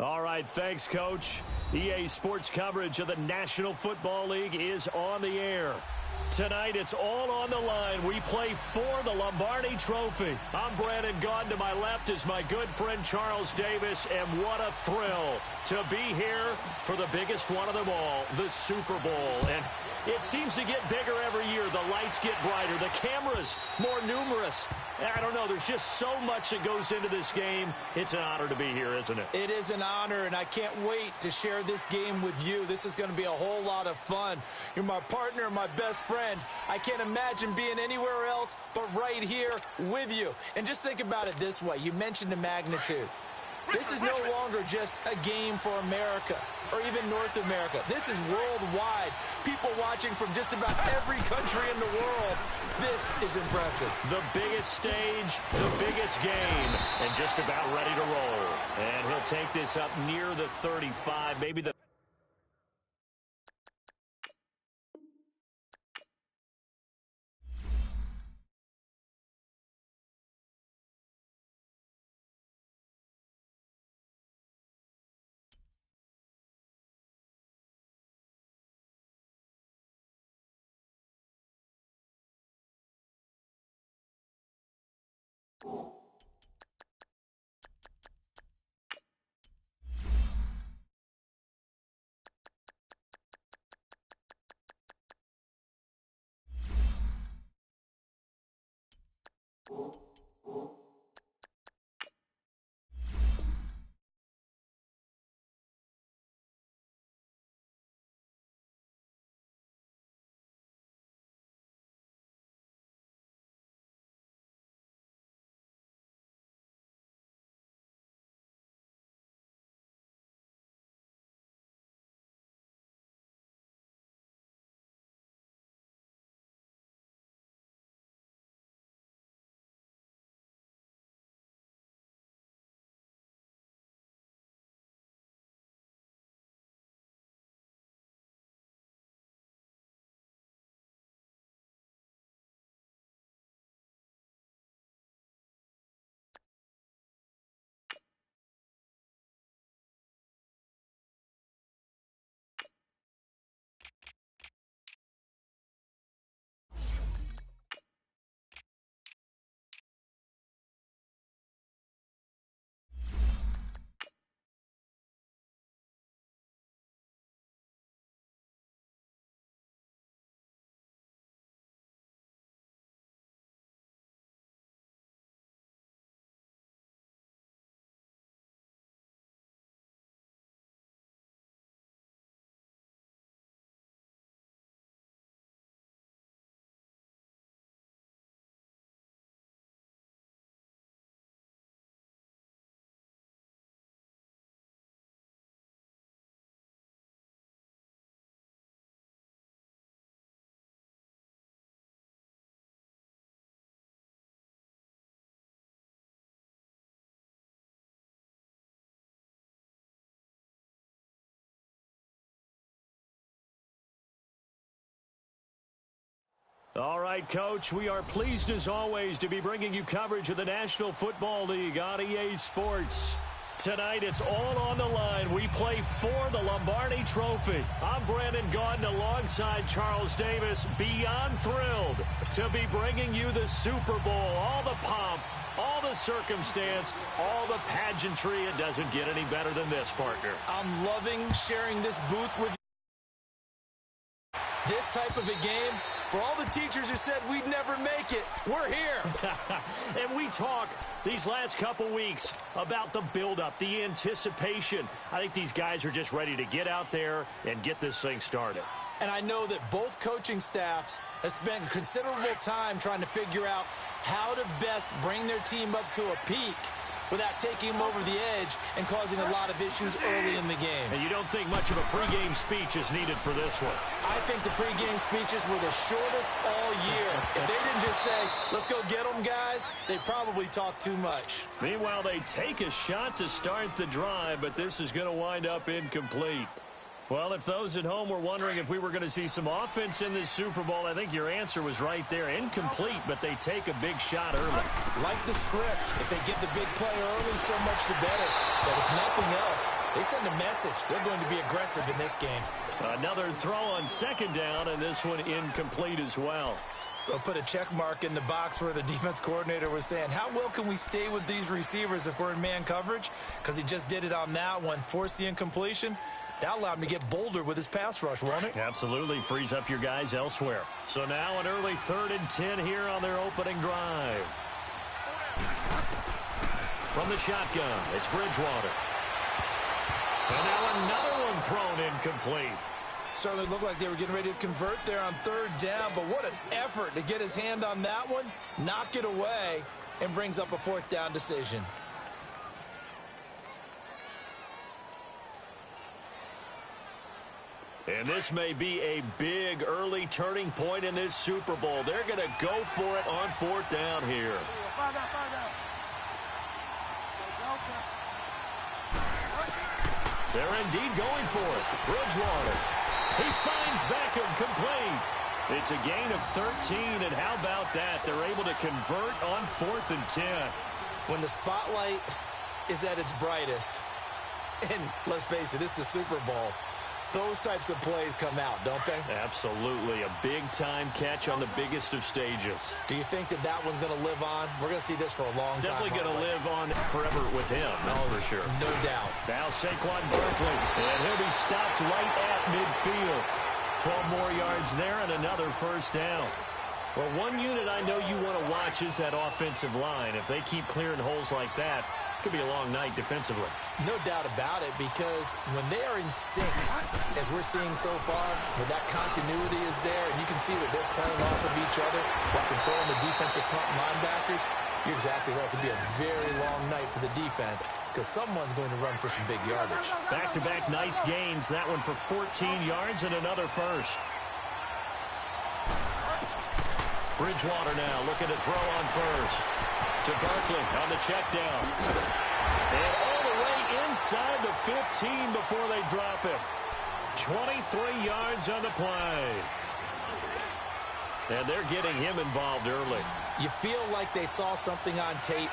All right, thanks, Coach. EA Sports coverage of the National Football League is on the air. Tonight, it's all on the line. We play for the Lombardi Trophy. I'm Brandon Gaudin. To my left is my good friend Charles Davis, and what a thrill to be here for the biggest one of them all, the Super Bowl. And it seems to get bigger every year. The lights get brighter. The cameras more numerous. I don't know. There's just so much that goes into this game. It's an honor to be here, isn't it? It is an honor, and I can't wait to share this game with you. This is going to be a whole lot of fun. You're my partner, my best friend. I can't imagine being anywhere else but right here with you. And just think about it this way. You mentioned the magnitude. This is no longer just a game for America or even North America. This is worldwide. People watching from just about every country in the world. This is impressive. The biggest stage, the biggest game, and just about ready to roll. And he'll take this up near the 35, maybe the... All right, Coach, we are pleased as always to be bringing you coverage of the National Football League on EA Sports. Tonight, it's all on the line. We play for the Lombardi Trophy. I'm Brandon Gaudin alongside Charles Davis. Beyond thrilled to be bringing you the Super Bowl. All the pomp, all the circumstance, all the pageantry. It doesn't get any better than this, partner. I'm loving sharing this booth with you. This type of a game, for all the teachers who said we'd never make it, we're here. And we talk these last couple weeks about the buildup, the anticipation. I think these guys are just ready to get out there and get this thing started. And I know that both coaching staffs have spent considerable time trying to figure out how to best bring their team up to a peak without taking them over the edge and causing a lot of issues early in the game. And you don't think much of a pregame speech is needed for this one? I think the pregame speeches were the shortest all year. If they didn't just say, let's go get them, guys, they probably talked too much. Meanwhile, they take a shot to start the drive, but this is going to wind up incomplete. Well, if those at home were wondering if we were going to see some offense in this Super Bowl, I think your answer was right there. Incomplete, but they take a big shot early. Like the script. If they get the big play early, so much the better. But if nothing else, they send a message. They're going to be aggressive in this game. Another throw on second down, and this one incomplete as well. They'll put a check mark in the box where the defense coordinator was saying, how well can we stay with these receivers if we're in man coverage? Because he just did it on that one, forced the incompletion. That allowed him to get bolder with his pass rush, won't it? Absolutely. Frees up your guys elsewhere. So now an early 3rd and 10 here on their opening drive. From the shotgun, it's Bridgewater. And now another one thrown incomplete. Certainly looked like they were getting ready to convert there on 3rd down, but what an effort to get his hand on that one, knock it away, and brings up a 4th down decision. And this may be a big early turning point in this Super Bowl. They're going to go for it on 4th down here. They're indeed going for it. Bridgewater. He finds Beckham complete. It's a gain of 13, and how about that? They're able to convert on 4th and 10. When the spotlight is at its brightest, and let's face it, it's the Super Bowl, those types of plays come out, don't they? Absolutely. A big-time catch on the biggest of stages. Do you think that that one's going to live on? We're going to see this for a long time. Definitely going to live on forever with him, that's for sure. No doubt. Now Saquon Barkley, and he'll be stopped right at midfield. 12 more yards there and another 1st down. Well, one unit I know you want to watch is that offensive line. If they keep clearing holes like that, it could be a long night defensively. No doubt about it, because when they are in sync, as we're seeing so far, where that continuity is there, and you can see that they're playing off of each other while controlling the defensive front linebackers, you're exactly right. It could be a very long night for the defense, because someone's going to run for some big yardage. Back-to-back nice gains. That one for 14 yards and another 1st. Bridgewater now looking to throw on 1st. To Barkley on the check down. And all the way inside the 15 before they drop him. 23 yards on the play. And they're getting him involved early. You feel like they saw something on tape,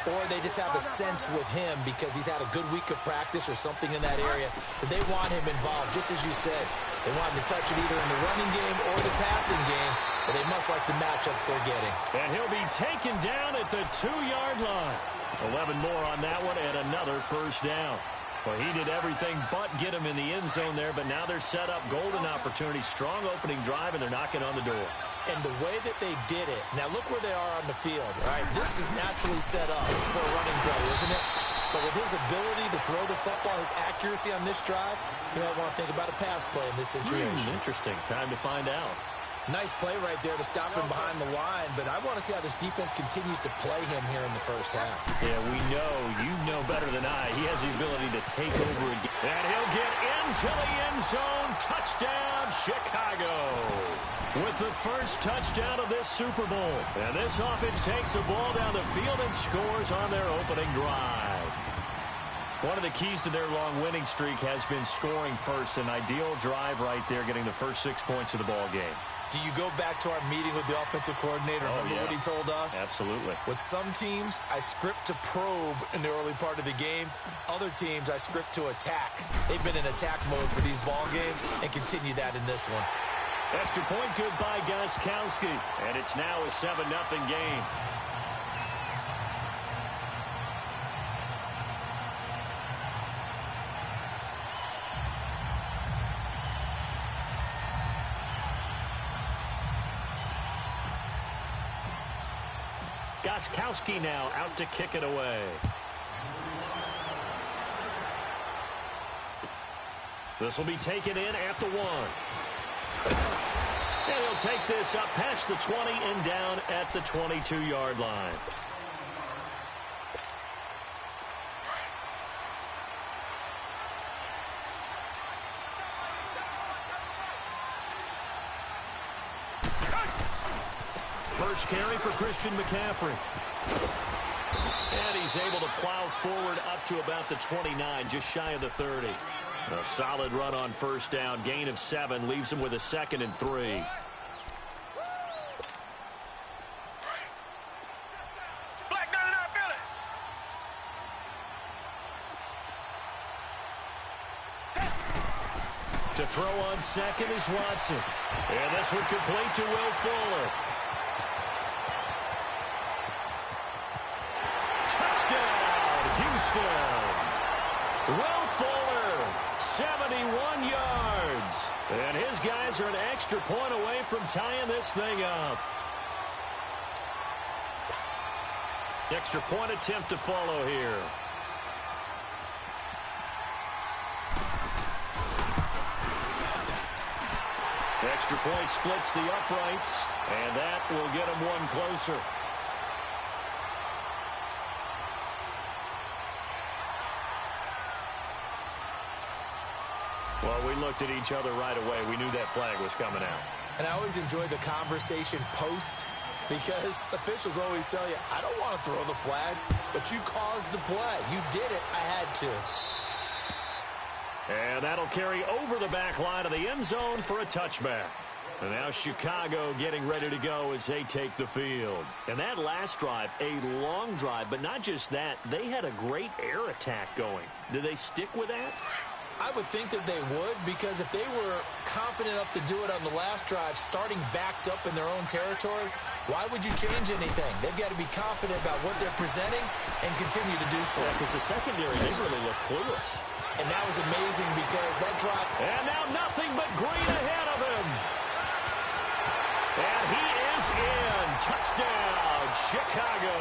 or they just have a sense with him because he's had a good week of practice or something in that area, that they want him involved, just as you said. They want him to touch it either in the running game or the passing game, but they must like the matchups they're getting. And he'll be taken down at the 2-yard line. 11 more on that one and another 1st down. Well, he did everything but get him in the end zone there, but now they're set up. Golden opportunity, strong opening drive, and they're knocking on the door. And the way that they did it, now look where they are on the field, right? This is naturally set up for a running play, isn't it? But with his ability to throw the football, his accuracy on this drive, you might want to think about a pass play in this situation. Interesting. Time to find out. Nice play right there to stop him behind the line, but I want to see how this defense continues to play him here in the 1st half. Yeah, we know. You know better than I. He has the ability to take over again. And he'll get into the end zone. Touchdown, Chicago. With the 1st touchdown of this Super Bowl. And this offense takes the ball down the field and scores on their opening drive. One of the keys to their long winning streak has been scoring first. An ideal drive right there, getting the first 6 points of the ball game. Do you go back to our meeting with the offensive coordinator? Remember what he told us? Absolutely. With some teams, I script to probe in the early part of the game. Other teams, I script to attack. They've been in attack mode for these ball games and continue that in this one. Extra point good by Gostkowski. And it's now a 7-0 game. Gostkowski now out to kick it away. This will be taken in at the 1. And he'll take this up past the 20 and down at the 22-yard line. First carry for Christian McCaffrey. And he's able to plow forward up to about the 29, just shy of the 30. A solid run on first down. Gain of 7 leaves him with a 2nd and 3. To throw on second is Watson. And this one complete to Will Fuller. Touchdown, Houston. Will Fuller, 71 yards. And his guys are an extra point away from tying this thing up. Extra point attempt to follow here. Extra point splits the uprights, and that will get him one closer. Well, we looked at each other right away. We knew that flag was coming out. And I always enjoy the conversation post, because officials always tell you, I don't want to throw the flag, but you caused the play. You did it. I had to. And that'll carry over the back line of the end zone for a touchback. And now Chicago getting ready to go as they take the field. And that last drive, a long drive, but not just that. They had a great air attack going. Do they stick with that? I would think that they would, because if they were confident enough to do it on the last drive, starting backed up in their own territory, why would you change anything? They've got to be confident about what they're presenting and continue to do so. Yeah, because the secondary, they really look clueless. And that was amazing because that drop. And now nothing but green ahead of him. And he is in. Touchdown, Chicago.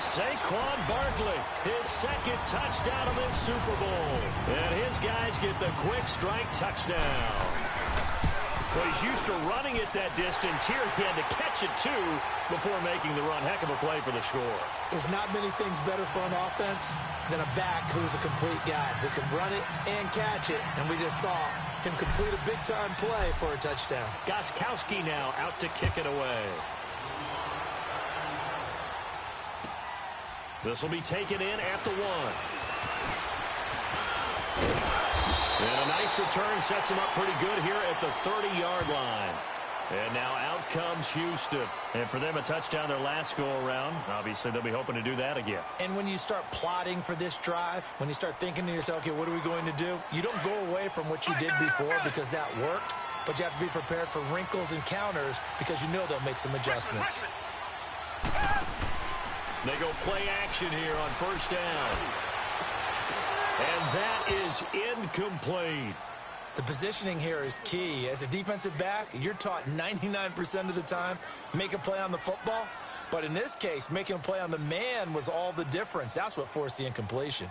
Saquon Barkley, his 2nd touchdown of this Super Bowl. And his guys get the quick strike touchdown. Well, he's used to running it that distance. Here he had to catch it, too, before making the run. Heck of a play for the score. There's not many things better for an offense than a back who's a complete guy who can run it and catch it. And we just saw him complete a big-time play for a touchdown. Gostkowski now out to kick it away. This will be taken in at the 1. And a nice return sets him up pretty good here at the 30-yard line. And now out comes Houston. And for them, a touchdown their last go-around. Obviously, they'll be hoping to do that again. And when you start plotting for this drive, when you start thinking to yourself, okay, what are we going to do? You don't go away from what you did before because that worked. But you have to be prepared for wrinkles and counters because you know they'll make some adjustments. They go play action here on first down. And that is incomplete. The positioning here is key. As a defensive back, you're taught 99% of the time, make a play on the football. But in this case, making a play on the man was all the difference. That's what forced the incompletion.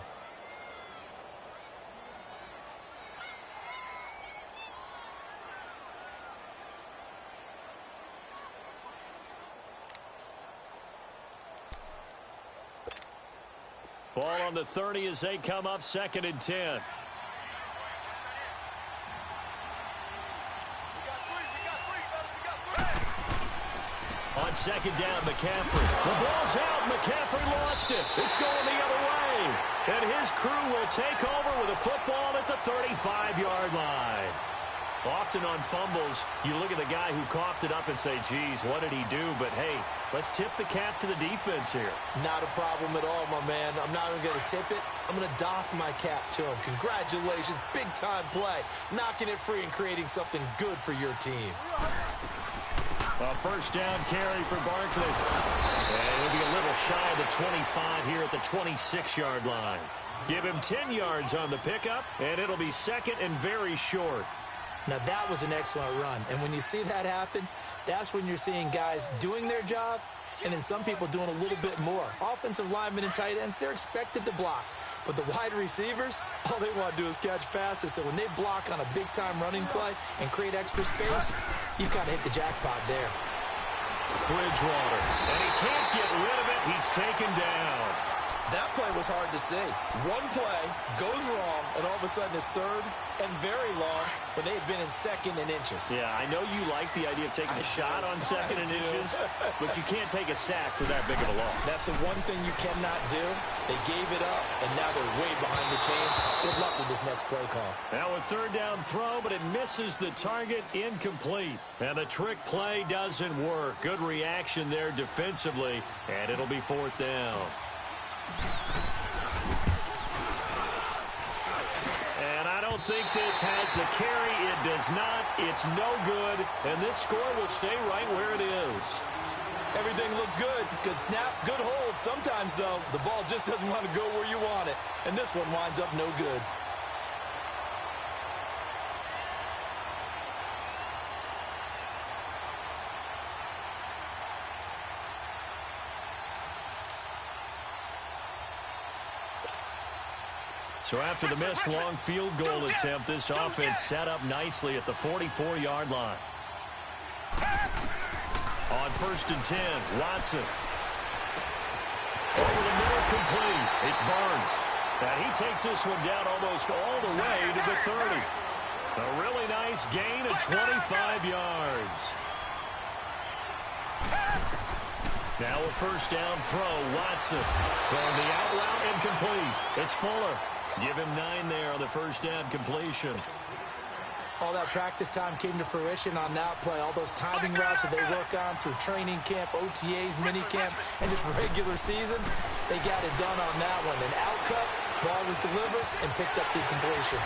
Ball on the 30 as they come up 2nd and 10. On 2nd down, McCaffrey. The ball's out. McCaffrey lost it. It's going the other way. And his crew will take over with a football at the 35-yard line. Often on fumbles, you look at the guy who coughed it up and say, geez, what did he do? But, hey, let's tip the cap to the defense here. Not a problem at all, my man. I'm not even going to tip it. I'm going to doff my cap to him. Congratulations. Big-time play. Knocking it free and creating something good for your team. A first down carry for Barkley. And he'll be a little shy of the 25 here at the 26-yard line. Give him 10 yards on the pickup, and it'll be 2nd and very short. Now, that was an excellent run. And when you see that happen, that's when you're seeing guys doing their job and then some people doing a little bit more. Offensive linemen and tight ends, they're expected to block. But the wide receivers, all they want to do is catch passes. So when they block on a big-time running play and create extra space, you've kind of hit the jackpot there. Bridgewater, and he can't get rid of it. He's taken down. That play was hard to see. One play goes wrong, and all of a sudden it's 3rd and very long when they had been in 2nd and inches. Yeah, I know you like the idea of taking a shot on 2nd and inches, but you can't take a sack for that big of a loss. That's the one thing you cannot do. They gave it up, and now they're way behind the chains. Good luck with this next play call. Now a third down throw, but it misses the target, incomplete. And the trick play doesn't work. Good reaction there defensively, and it'll be fourth down. And I don't think this has the carry. It does not. It's no good, and this score will stay right where it is. Everything looked good. Good snap, good hold. Sometimes, though, the ball just doesn't want to go where you want it. And this one winds up no good. So after the missed long field goal attempt, this offense set up nicely at the 44-yard line. On 1st and 10, Watson. Over the middle, complete. It's Barnes. And he takes this one down almost all the way to the 30. A really nice gain of 25 yards. Now a first down throw, Watson. Throwing the out route, incomplete. It's Fuller. Give him 9 there on the first down completion. All that practice time came to fruition on that play. All those timing routes that they work on through training camp, OTAs, minicamp, and just regular season, they got it done on that one. An out cut, ball was delivered, and picked up the completion.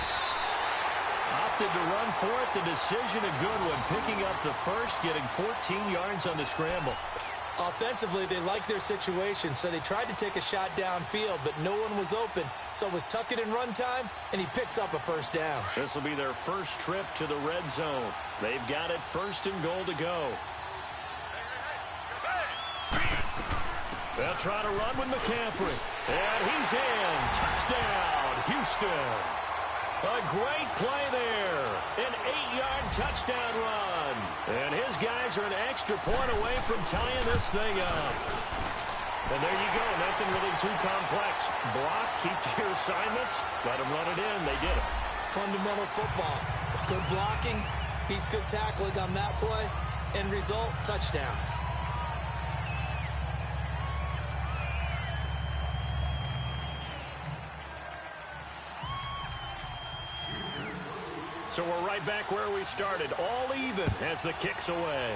Opted to run for it. The decision a good one. Picking up the first, getting 14 yards on the scramble. Offensively, they liked their situation, so they tried to take a shot downfield, but no one was open. So it was tuck it in run time, and he picks up a first down. This will be their first trip to the red zone. They've got it 1st and goal to go. They'll try to run with McCaffrey. And he's in. Touchdown, Houston. A great play there. An 8-yard touchdown run. And his guys are an extra point away from tying this thing up. And there you go. Nothing really too complex. Block, keep to your assignments. Let them run it in. They did it. Fundamental football. Good blocking. Beats good tackling on that play. End result, touchdown. So we're right back where we started. All even as the kick's away.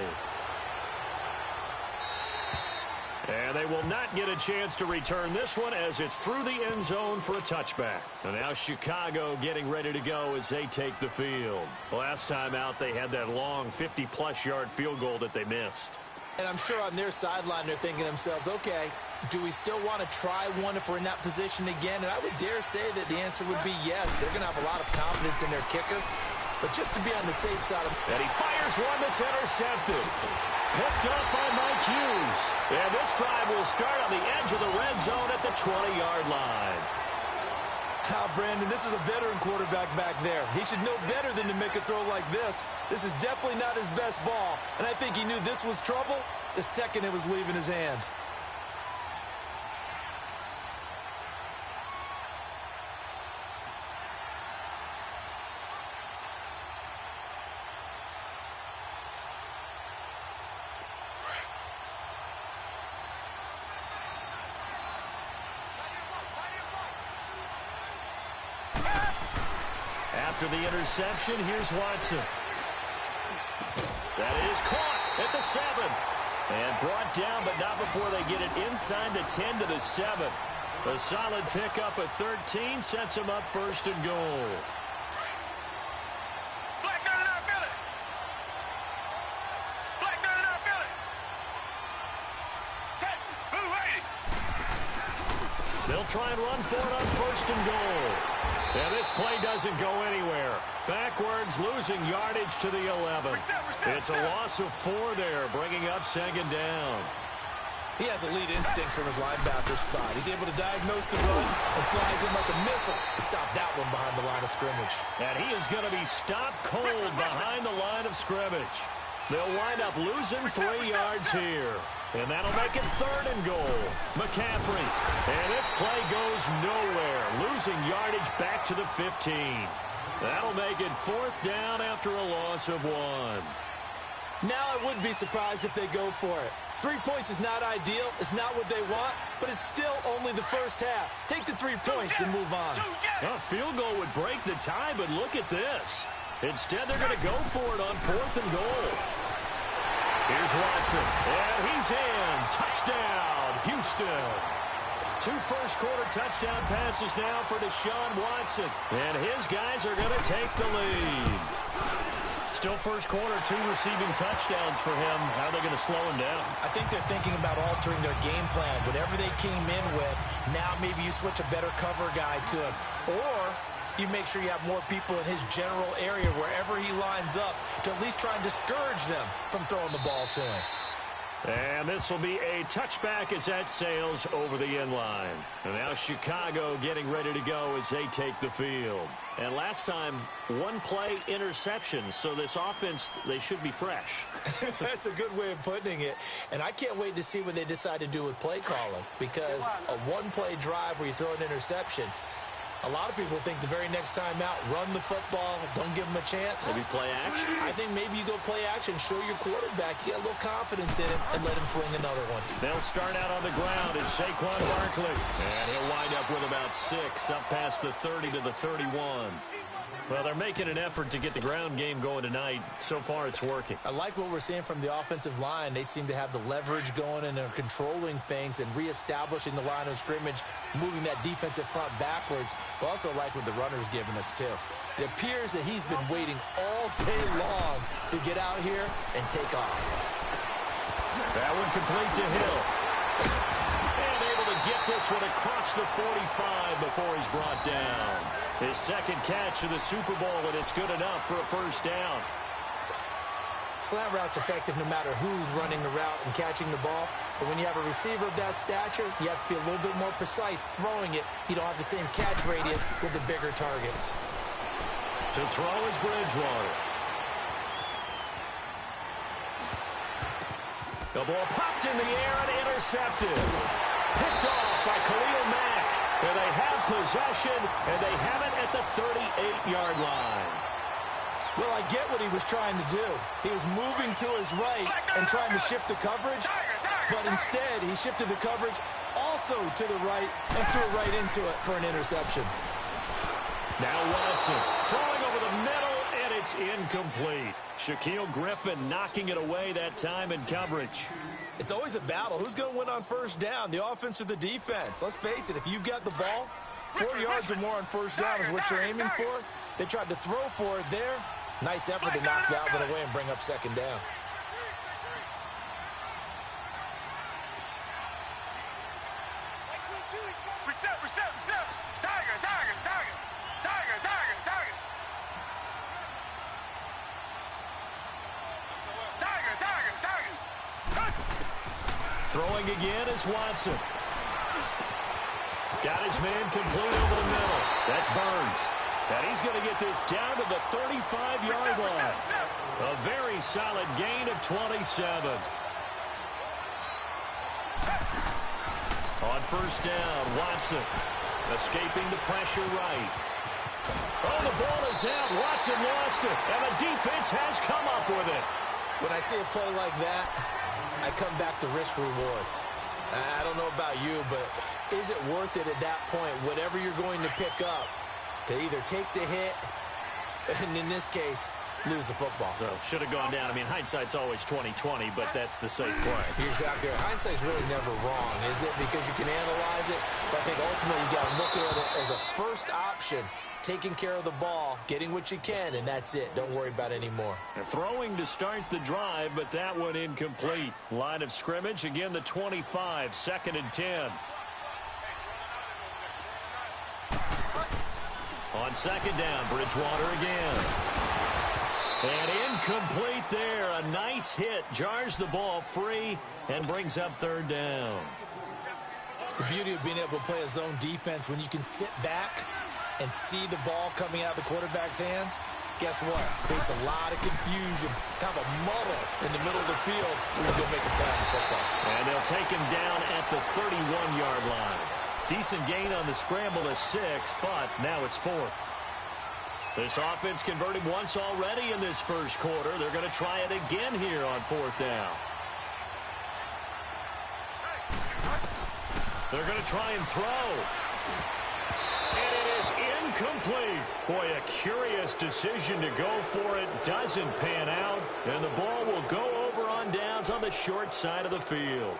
And they will not get a chance to return this one as it's through the end zone for a touchback. And now Chicago getting ready to go as they take the field. Last time out, they had that long 50-plus yard field goal that they missed. And I'm sure on their sideline they're thinking to themselves, okay, do we still want to try one if we're in that position again? And I would dare say that the answer would be yes. They're going to have a lot of confidence in their kicker. But just to be on the safe side of... And he fires one that's intercepted. Picked up by Mike Hughes. And this drive will start on the edge of the red zone at the 20-yard line. Brandon, this is a veteran quarterback back there. He should know better than to make a throw like this. This is definitely not his best ball. And I think he knew this was trouble the second it was leaving his hand. After the interception, here's Watson. That is caught at the 7. And brought down, but not before they get it inside the 10 to the 7. A solid pickup at 13 sets him up 1st and goal. They'll try and run for it on 1st and goal. And this play doesn't go anywhere. Backwards, losing yardage to the 11. It's a loss of 4 there, bringing up 2nd down. He has elite instincts from his linebacker spot. He's able to diagnose the run and flies in like a missile to stop that one behind the line of scrimmage. And he is going to be stopped cold behind the line of scrimmage. They'll wind up losing 3 yards here. And that'll make it 3rd and goal. McCaffrey. And this play goes nowhere. Losing yardage back to the 15. That'll make it 4th down after a loss of 1. Now I wouldn't be surprised if they go for it. 3 points is not ideal. It's not what they want, but it's still only the first half. Take the 3 points and move on. A field goal would break the tie, but look at this. Instead, they're going to go for it on 4th and goal. Here's Watson, and he's in. Touchdown, Houston. 2 first-quarter touchdown passes now for Deshaun Watson, and his guys are going to take the lead. Still first quarter, 2 receiving touchdowns for him. How are they going to slow him down? I think they're thinking about altering their game plan. Whatever they came in with, now maybe you switch a better cover guy to him. Or you make sure you have more people in his general area wherever he lines up to at least try and discourage them from throwing the ball to him. And this will be a touchback as that sails over the end line. And now Chicago getting ready to go as they take the field. And last time, 1-play interception. So this offense, they should be fresh. That's a good way of putting it. And I can't wait to see what they decide to do with play calling. Because a 1-play drive where you throw an interception, a lot of people think the very next time out, run the football, don't give them a chance. Maybe play action? I think maybe you go play action, show your quarterback, you get a little confidence in him, and let him fling another one. They'll start out on the ground. It's Saquon Barkley. And he'll wind up with about 6, up past the 30 to the 31. Well, they're making an effort to get the ground game going tonight. So far, it's working. I like what we're seeing from the offensive line. They seem to have the leverage going and are controlling things and reestablishing the line of scrimmage, moving that defensive front backwards. But also like what the runner's giving us, too. It appears that he's been waiting all day long to get out here and take off. That one complete to Hill. And able to get this one across the 45 before he's brought down. His second catch of the Super Bowl, and it's good enough for a first down. Slant route's effective no matter who's running the route and catching the ball. But when you have a receiver of that stature, you have to be a little bit more precise throwing it. You don't have the same catch radius with the bigger targets. To throw is Bridgewater. The ball popped in the air and intercepted. Picked off by Khalil Mack. And they have possession, and they have it at the 38-yard line. Well, I get what he was trying to do. He was moving to his right and trying to shift the coverage, but instead he shifted the coverage also to the right and threw it right into it for an interception. Now Watson throwing over the middle, and it's incomplete. Shaquille Griffin knocking it away that time in coverage. It's always a battle. Who's going to win on first down, the offense or the defense? Let's face it, if you've got the ball, 4 yards or more on first down is what you're aiming for. They tried to throw for it there. Nice effort to knock that one away and bring up second down. Throwing again is Watson. Got his man complete over the middle. That's Burns. And he's going to get this down to the 35-yard line. A very solid gain of 27. On first down, Watson escaping the pressure right. Oh, the ball is out. Watson lost it, and the defense has come up with it. When I see a play like that, I come back to risk reward. I don't know about you, but is it worth it at that point, whatever you're going to pick up, to either take the hit, and in this case, lose the football? So should have gone down. I mean, hindsight's always 20/20, but that's the safe play. You're exactly right. Hindsight's really never wrong, is it? Because you can analyze it, but I think ultimately you got to look at it as a first option. Taking care of the ball, getting what you can, and that's it. Don't worry about any more. Throwing to start the drive, but that one incomplete. Line of scrimmage, again the 25, 2nd and 10. On second down, Bridgewater again. And incomplete there. A nice hit. Jars the ball free and brings up third down. The beauty of being able to play a zone defense when you can sit back and see the ball coming out of the quarterback's hands, guess what? Creates a lot of confusion, kind of a muddle in the middle of the field when you go make a play on the football. And they'll take him down at the 31-yard line. Decent gain on the scramble to 6, but now it's 4th. This offense converted once already in this first quarter. They're going to try it again here on 4th down. They're going to try and throw. And it is incomplete. Boy, a curious decision to go for it. Doesn't pan out. And the ball will go over on downs on the short side of the field.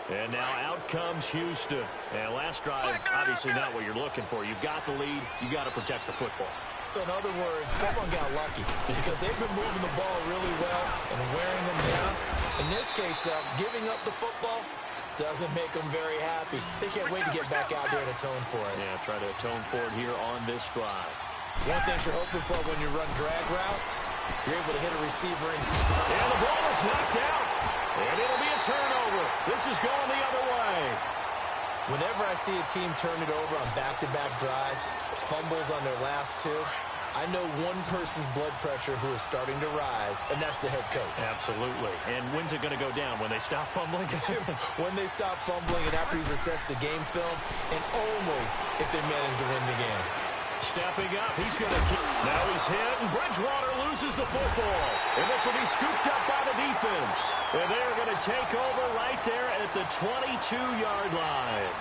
And now out comes Houston. And last drive, obviously not what you're looking for. You've got the lead. You got to protect the football. So in other words, someone got lucky because they've been moving the ball really well and wearing them down. In this case, though, giving up the football doesn't make them very happy. They can't wait to get back out there and atone for it. Yeah, try to atone for it here on this drive. One thing you're hoping for when you run drag routes, you're able to hit a receiver in stride. And the ball is knocked out. And it'll be a turnover. This is going the other way. Whenever I see a team turn it over on back-to-back drives, fumbles on their last two, I know one person's blood pressure who is starting to rise, and that's the head coach. Absolutely. And when's it going to go down? When they stop fumbling? When they stop fumbling and after he's assessed the game film, and only if they manage to win the game. Stepping up, he's going to kick. Now he's hit, and Bridgewater loses the football. And this will be scooped up by the defense. And they're going to take over right there at the 22-yard line.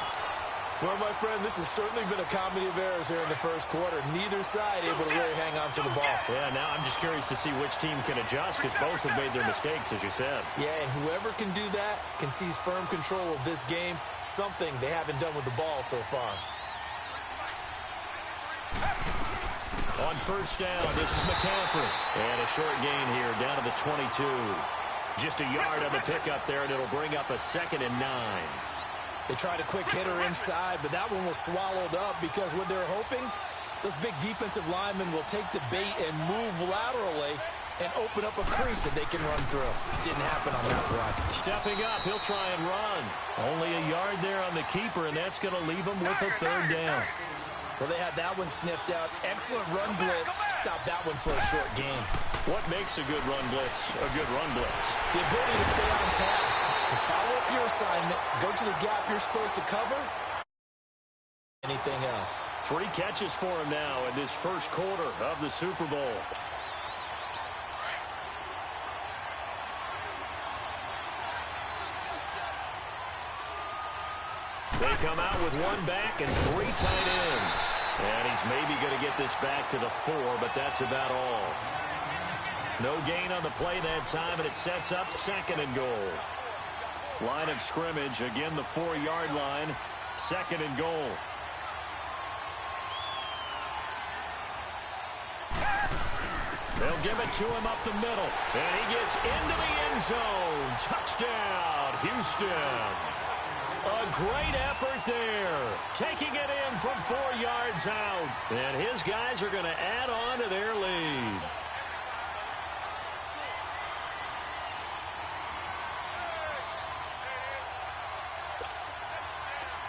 Well, my friend, this has certainly been a comedy of errors here in the first quarter. Neither side able to really hang on to the ball. Yeah, now I'm just curious to see which team can adjust because both have made their mistakes, as you said. Yeah, and whoever can do that can seize firm control of this game, something they haven't done with the ball so far. On first down, this is McCaffrey. And a short gain here down to the 22. Just a yard on the pickup there, and it'll bring up a 2nd and 9. They tried a quick hitter inside, but that one was swallowed up because what they're hoping, those big defensive linemen will take the bait and move laterally and open up a crease that they can run through. Didn't happen on that run. Stepping up, he'll try and run. Only a yard there on the keeper, and that's going to leave him with a 3rd down. Well, they had that one sniffed out. Excellent run blitz. Stop that one for a short gain. What makes a good run blitz a good run blitz? The ability to stay on task, to follow up your assignment, go to the gap you're supposed to cover. Anything else? 3 catches for him now in this first quarter of the Super Bowl. They come out with 1 back and 3 tight ends. And he's maybe going to get this back to the 4, but that's about all. No gain on the play that time, and it sets up 2nd and goal. Line of scrimmage, again the 4-yard line, 2nd and goal. They'll give it to him up the middle, and he gets into the end zone. Touchdown, Houston. A great effort there. Taking it in from 4 yards out. And his guys are going to add on to their lead.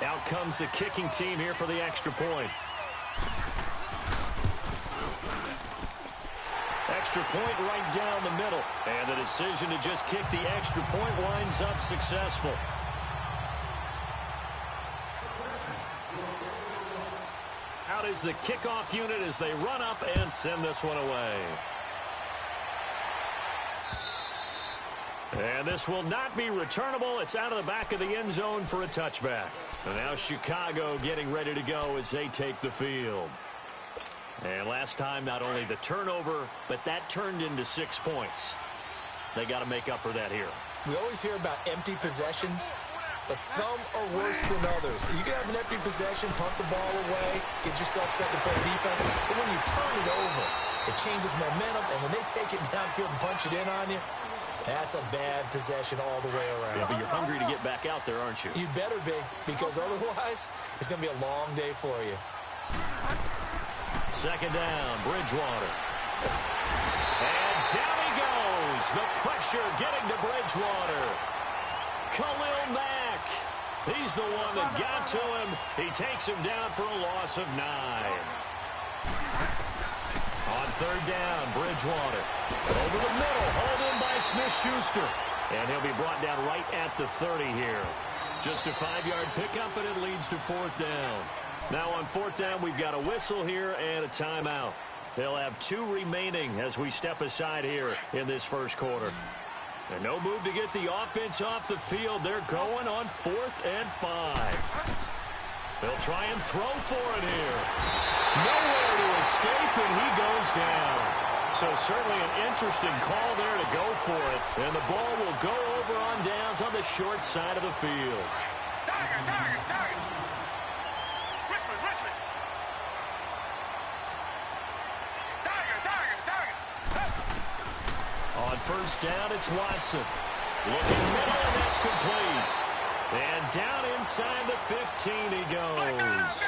Out comes the kicking team here for the extra point. Extra point right down the middle. And the decision to just kick the extra point winds up successful. Out is the kickoff unit as they run up and send this one away. And this will not be returnable. It's out of the back of the end zone for a touchback. And now Chicago getting ready to go as they take the field. And last time, not only the turnover, but that turned into 6 points. They got to make up for that here. We always hear about empty possessions, but some are worse than others. You can have an empty possession, punt the ball away, get yourself set to play defense, but when you turn it over, it changes momentum, and when they take it downfield and punch it in on you, that's a bad possession all the way around. Yeah, but you're hungry to get back out there, aren't you? You better be, because otherwise, it's going to be a long day for you. 2nd down, Bridgewater. And down he goes. The pressure getting to Bridgewater. Khalil Mack. He's the one that got to him. He takes him down for a loss of 9. On 3rd down, Bridgewater. Over the middle, hauled in by Smith-Schuster. And he'll be brought down right at the 30 here. Just a 5-yard pickup, and it leads to 4th down. Now on 4th down, we've got a whistle here and a timeout. They'll have 2 remaining as we step aside here in this first quarter. And no move to get the offense off the field. They're going on 4th and 5. They'll try and throw for it here. Nowhere to escape, and he goes down. So certainly an interesting call there to go for it. And the ball will go over on downs on the short side of the field. Target. Richmond. Target. On first down, it's Watson. Looking middle, and that's complete. And down inside the 15 he goes.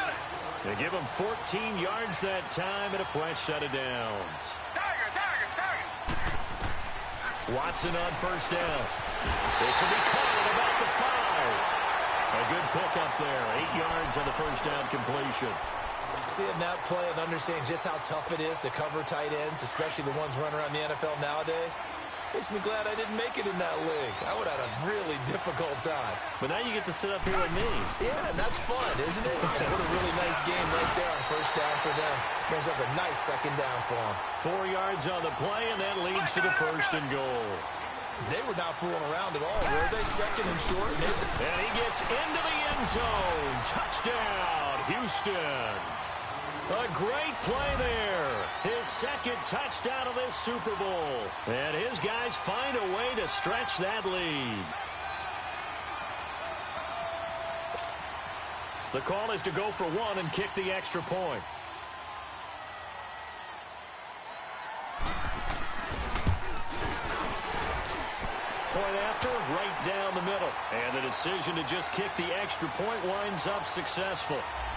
They give him 14 yards that time and a fresh set of downs. Target. Watson on first down. This will be caught at about the 5. A good pickup there. 8 yards on the first down completion. Seeing that play and understanding just how tough it is to cover tight ends, especially the ones running around the NFL nowadays, makes me glad I didn't make it in that league. I would have had a really difficult time. But now you get to sit up here with me. Yeah, and that's fun, isn't it? And what a really nice game right there on first down for them. Brings up a nice second down for them. 4 yards on the play, and that leads to the first and goal. They were not fooling around at all, were they? Second and short. And he gets into the end zone. Touchdown, Houston. A great play there. His second touchdown of this Super Bowl. And his guys find a way to stretch that lead. The call is to go for one and kick the extra point. Point after, right down the middle. And the decision to just kick the extra point winds up successful.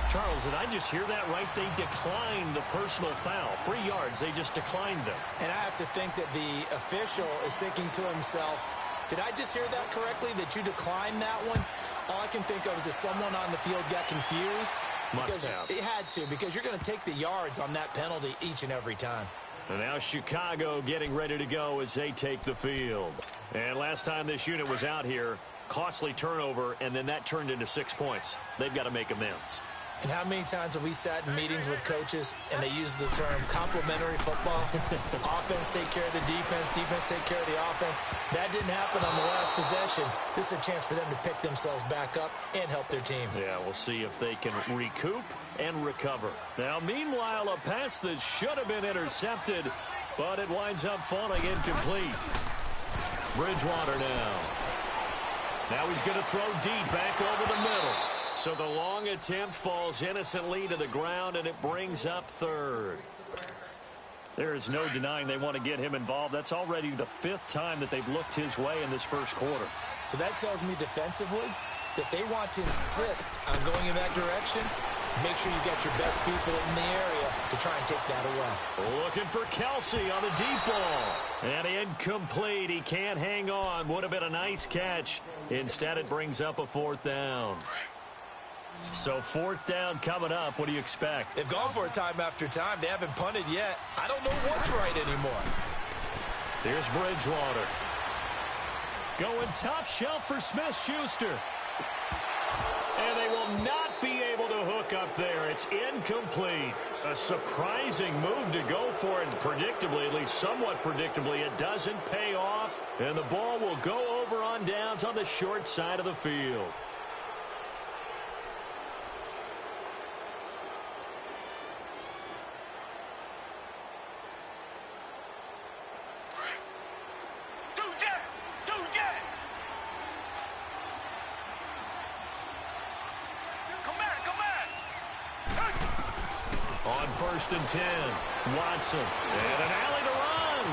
Charles, did I just hear that right? They declined the personal foul. 3 yards, they just declined them. And I have to think that the official is thinking to himself, did I just hear that correctly, that you declined that one? All I can think of is that someone on the field got confused. Must have. It had to, because you're going to take the yards on that penalty each and every time. And now Chicago getting ready to go as they take the field. And last time this unit was out here, costly turnover, and then that turned into 6 points. They've got to make amends. And how many times have we sat in meetings with coaches and they use the term complementary football? Offense take care of the defense, defense take care of the offense. That didn't happen on the last possession. This is a chance for them to pick themselves back up and help their team. Yeah, we'll see if they can recoup and recover. Now, meanwhile, a pass that should have been intercepted, but it winds up falling incomplete. Bridgewater now. Now he's going to throw deep back over the middle. So the long attempt falls innocently to the ground, and it brings up third. There is no denying they want to get him involved. That's already the 5th time that they've looked his way in this first quarter. So that tells me defensively that they want to insist on going in that direction. Make sure you get your best people in the area to try and take that away. Looking for Kelsey on the deep ball. And incomplete. He can't hang on. Would have been a nice catch. Instead, it brings up a 4th down. So 4th down coming up. What do you expect? They've gone for it time after time. They haven't punted yet. I don't know what's right anymore. Here's Bridgewater. Going top shelf for Smith-Schuster. And they will not be able to hook up there. It's incomplete. A surprising move to go for it. Predictably, at least somewhat predictably, it doesn't pay off. And the ball will go over on downs on the short side of the field. On 1st and 10, Watson, and an alley to run.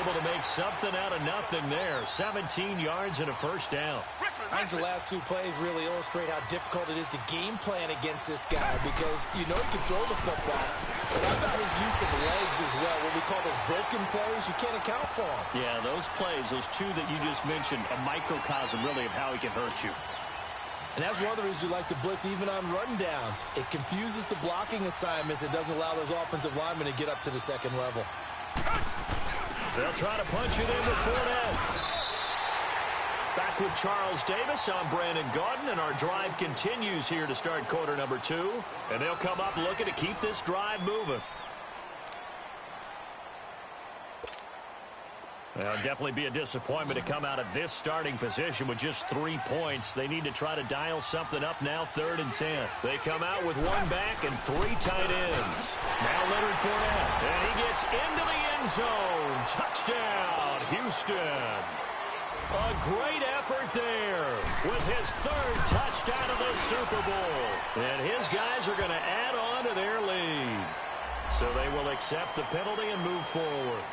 Able to make something out of nothing there. 17 yards and a first down. I think the last 2 plays really illustrate how difficult it is to game plan against this guy, because you know he can throw the football, but how about his use of legs as well? What we call those broken plays, you can't account for them. Yeah, those plays, those 2 that you just mentioned, a microcosm really of how he can hurt you. And that's one of the reasons you like to blitz even on rundowns. It confuses the blocking assignments. It doesn't allow those offensive linemen to get up to the second level. They'll try to punch it into Fournette. Back with Charles Davis. I'm Brandon Gaudin, and our drive continues here to start quarter number 2. And they'll come up looking to keep this drive moving. Well, definitely be a disappointment to come out of this starting position with just 3 points. They need to try to dial something up now, 3rd and 10. They come out with 1 back and 3 tight ends. Now Leonard Fournette, and he gets into the end zone. Touchdown, Houston. A great effort there with his 3rd touchdown of the Super Bowl. And his guys are going to add on to their lead. So they will accept the penalty and move forward.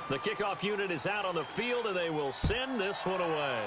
The kickoff unit is out on the field, and they will send this one away.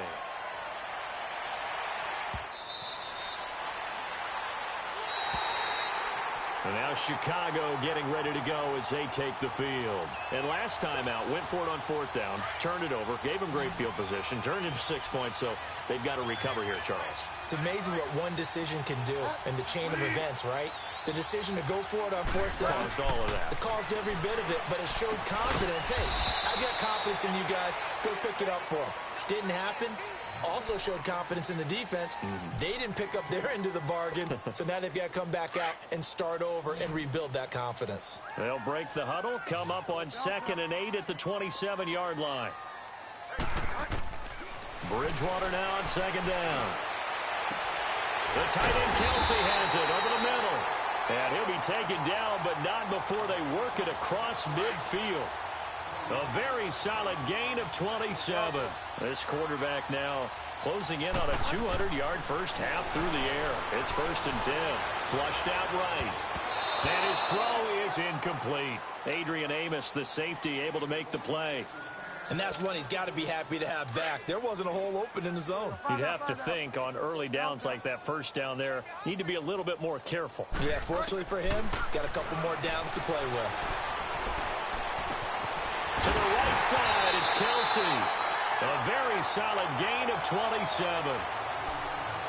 And now Chicago getting ready to go as they take the field. And last time out, went for it on 4th down, turned it over, gave them great field position, turned into 6 points, so they've got to recover here, Charles. It's amazing what one decision can do in the chain of events, right? The decision to go for it on 4th down. Caused all of that. It caused every bit of it, but it showed confidence. Hey, I got confidence in you guys. Go pick it up for them. Didn't happen. Also showed confidence in the defense. They didn't pick up their end of the bargain, so now they've got to come back out and start over and rebuild that confidence. They'll break the huddle, come up on 2nd and 8 at the 27-yard line. Bridgewater now on 2nd down. The tight end Kelsey has it over the middle. And he'll be taken down, but not before they work it across midfield. A very solid gain of 27. This quarterback now closing in on a 200-yard first half through the air. It's 1st and 10. Flushed out right. And his throw is incomplete. Adrian Amos, the safety, able to make the play. And that's one he's got to be happy to have back. There wasn't a hole open in the zone. You'd have to think on early downs like that first down there, need to be a little bit more careful. Yeah, fortunately for him, got a couple more downs to play with. To the right side, it's Kelsey. A very solid gain of 27.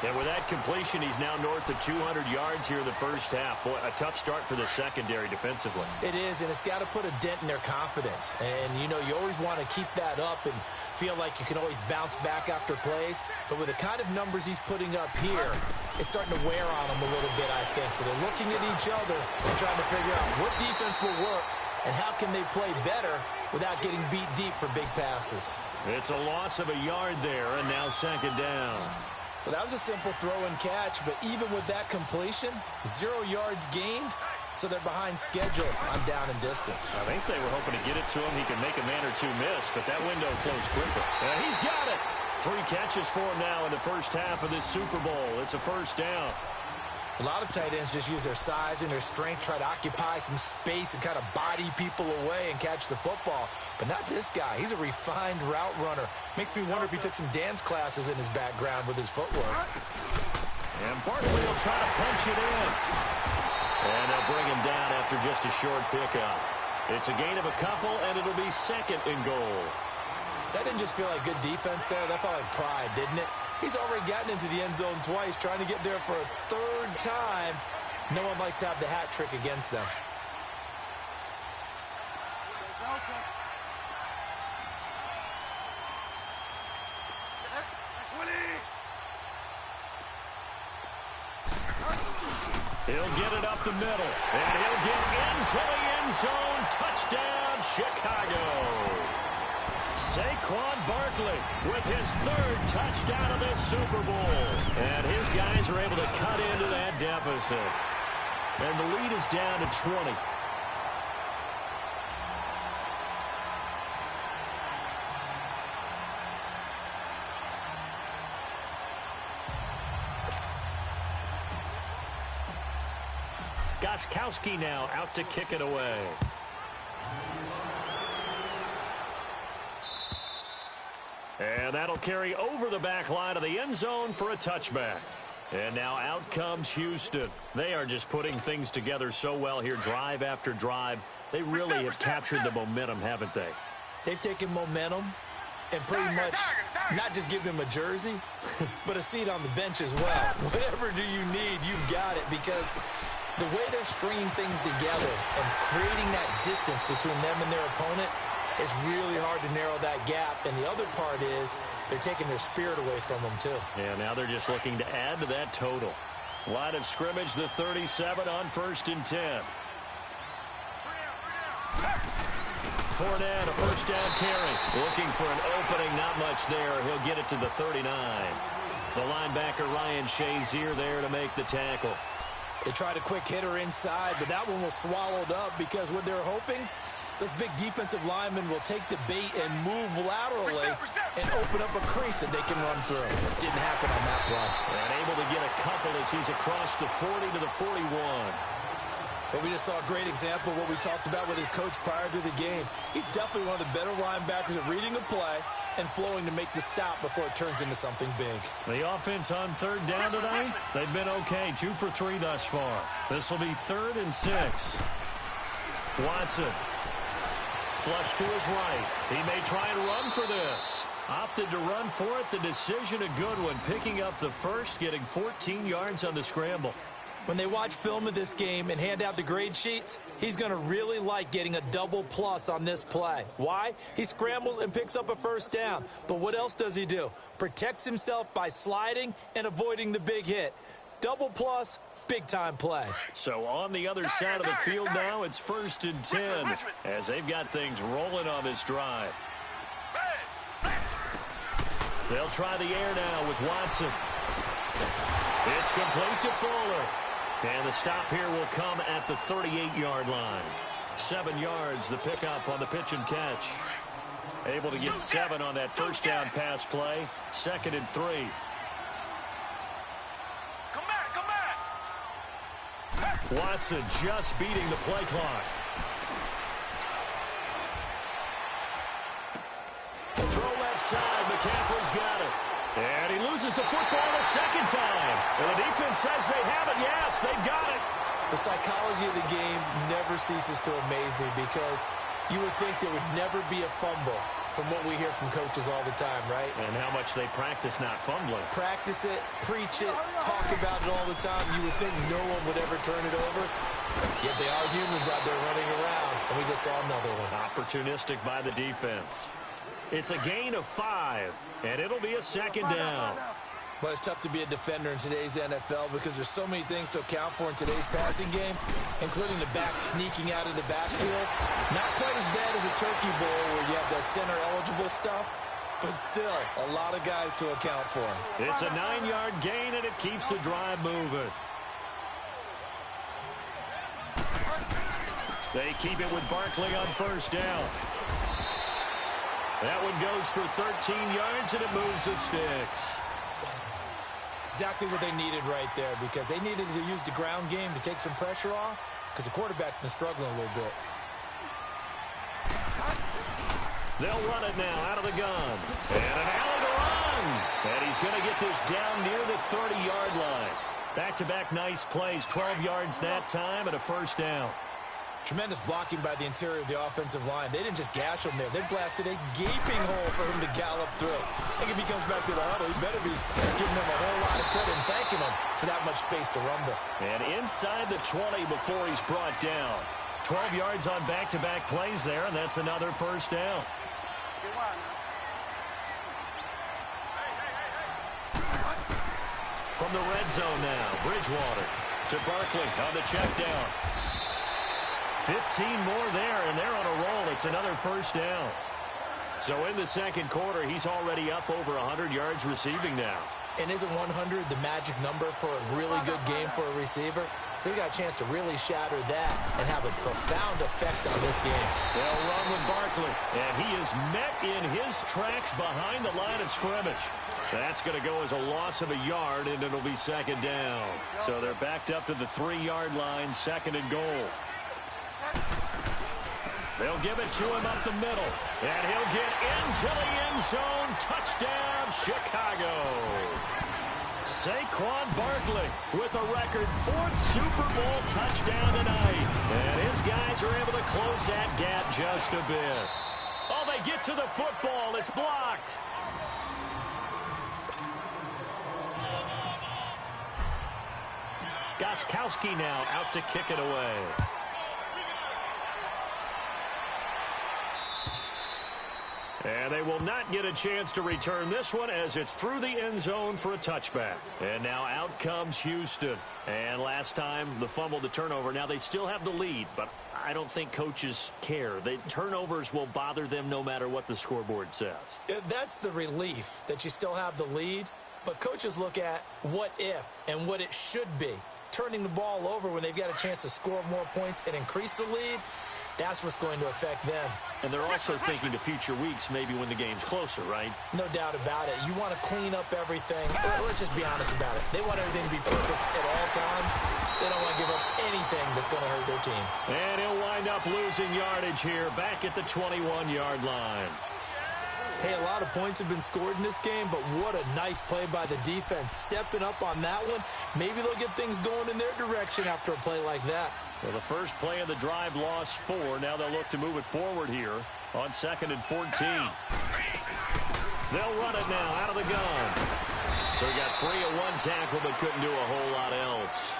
And with that completion, he's now north of 200 yards here in the first half. Boy, a tough start for the secondary defensively. It is, and it's got to put a dent in their confidence. And, you know, you always want to keep that up and feel like you can always bounce back after plays. But with the kind of numbers he's putting up here, it's starting to wear on them a little bit, I think. So they're looking at each other and trying to figure out what defense will work and how can they play better without getting beat deep for big passes. It's a loss of a yard there, and now 2nd down. Well, that was a simple throw and catch, but even with that completion, 0 yards gained, so they're behind schedule on down and distance. I think they were hoping to get it to him. He could make a man or two miss, but that window closed quicker. And he's got it. 3 catches for him now in the first half of this Super Bowl. It's a 1st down. A lot of tight ends just use their size and their strength, try to occupy some space and kind of body people away and catch the football. But not this guy. He's a refined route runner. Makes me wonder if he took some dance classes in his background with his footwork. And Barkley will try to punch it in. And they'll bring him down after just a short pickup. It's a gain of a couple, and it'll be 2nd and goal. That didn't just feel like good defense there. That felt like pride, didn't it? He's already gotten into the end zone twice, trying to get there for a 3rd time. No one likes to have the hat trick against them. He'll get it up the middle, and he'll get into the end zone. Touchdown, Chicago. Saquon Barkley with his 3rd touchdown of this Super Bowl. And his guys are able to cut into that deficit. And the lead is down to 20. Gostkowski now out to kick it away. And that'll carry over the back line of the end zone for a touchback. And now out comes Houston. They are just putting things together so well here, drive after drive. They really have captured the momentum, haven't they? They've taken momentum and pretty much not just give him a jersey, but a seat on the bench as well. Whatever do you need, you've got it, because the way they're stringing things together and creating that distance between them and their opponent, It's really hard to narrow that gap, and the other part is they're taking their spirit away from them, too. Yeah, now they're just looking to add to that total. Line of scrimmage, the 37 on 1st and 10. Fournette, a first down carry. Looking for an opening, not much there. He'll get it to the 39. The linebacker, Ryan Shazier, there to make the tackle. They tried a quick hitter inside, but that one was swallowed up because what they're hoping, those big defensive linemen will take the bait and move laterally and open up a crease that they can run through. It didn't happen on that play. And able to get a couple as he's across the 40 to the 41. But we just saw a great example of what we talked about with his coach prior to the game. He's definitely one of the better linebackers at reading the play and flowing to make the stop before it turns into something big. The offense on 3rd down tonight, they've been okay, 2 for 3 thus far. This will be 3rd and 6. Watson, flush to his right. He may try and run for this. Opted to run for it. The decision a good one, picking up the first, getting 14 yards on the scramble. When they watch film of this game and hand out the grade sheets, he's going to really like getting a double plus on this play. Why? He scrambles and picks up a first down. But what else does he do? Protects himself by sliding and avoiding the big hit. Double plus, big-time play. So on the other side of the field now, it's 1st and 10 as they've got things rolling on this drive. They'll try the air now with Watson. It's complete to Fuller. And the stop here will come at the 38-yard line. 7 yards, the pickup on the pitch and catch. Able to get 7 on that first down pass play. 2nd and 3. Come back. Watson just beating the play clock. Throw left side. McCaffrey's got it. And he loses the football a second time. And the defense says they have it. Yes, they've got it. The psychology of the game never ceases to amaze me because you would think there would never be a fumble from what we hear from coaches all the time, right? And how much they practice not fumbling. Practice it, preach it, talk about it all the time. You would think no one would ever turn it over. Yet they are humans out there running around, and we just saw another one. Opportunistic by the defense. It's a gain of 5, and it'll be a 2nd down. But it's tough to be a defender in today's NFL because there's so many things to account for in today's passing game, including the back sneaking out of the backfield. Not quite as bad as a turkey bowl where you have the center-eligible stuff, but still a lot of guys to account for. It's a 9-yard gain, and it keeps the drive moving. They keep it with Barkley on 1st down. That one goes for 13 yards, and it moves the sticks. Exactly what they needed right there because they needed to use the ground game to take some pressure off because the quarterback's been struggling a little bit. They'll run it now out of the gun. And an alley to run. And he's going to get this down near the 30-yard line. Back-to-back nice plays, 12 yards that time and a first down. Tremendous blocking by the interior of the offensive line. They didn't just gash him there. They blasted a gaping hole for him to gallop through. I think if he comes back to the huddle, he better be giving them a whole lot of credit and thanking him for that much space to rumble. And inside the 20 before he's brought down. 12 yards on back-to-back plays there, and that's another first down. From the red zone now, Bridgewater to Barkley on the check down. 15 more there, and they're on a roll. It's another first down. So in the second quarter, he's already up over 100 yards receiving now. And isn't 100 the magic number for a really good game for a receiver? So he got a chance to really shatter that and have a profound effect on this game. They'll run with Barkley, and he is met in his tracks behind the line of scrimmage. That's going to go as a loss of a yard, and it'll be 2nd down. So they're backed up to the 3-yard line, 2nd and goal. They'll give it to him up the middle. And he'll get into the end zone. Touchdown, Chicago. Saquon Barkley with a record 4th Super Bowl touchdown tonight. And his guys are able to close that gap just a bit. Oh, they get to the football. It's blocked. Gostkowski now out to kick it away. And they will not get a chance to return this one as it's through the end zone for a touchback. And now out comes Houston. And last time, the fumble, the turnover. Now they still have the lead, but I don't think coaches care. The turnovers will bother them no matter what the scoreboard says. That's the relief that you still have the lead. But coaches look at what if and what it should be. Turning the ball over when they've got a chance to score more points and increase the lead, that's what's going to affect them. And they're also thinking to future weeks, maybe when the game's closer, right? No doubt about it. You want to clean up everything. Let's just be honest about it. They want everything to be perfect at all times. They don't want to give up anything that's going to hurt their team. And he'll wind up losing yardage here, back at the 21-yard line. Hey, a lot of points have been scored in this game, but what a nice play by the defense. Stepping up on that one, maybe they'll get things going in their direction after a play like that. Well, the first play of the drive lost 4. Now they'll look to move it forward here on 2nd and 14. They'll run it now out of the gun. So he got free of one tackle but couldn't do a whole lot else.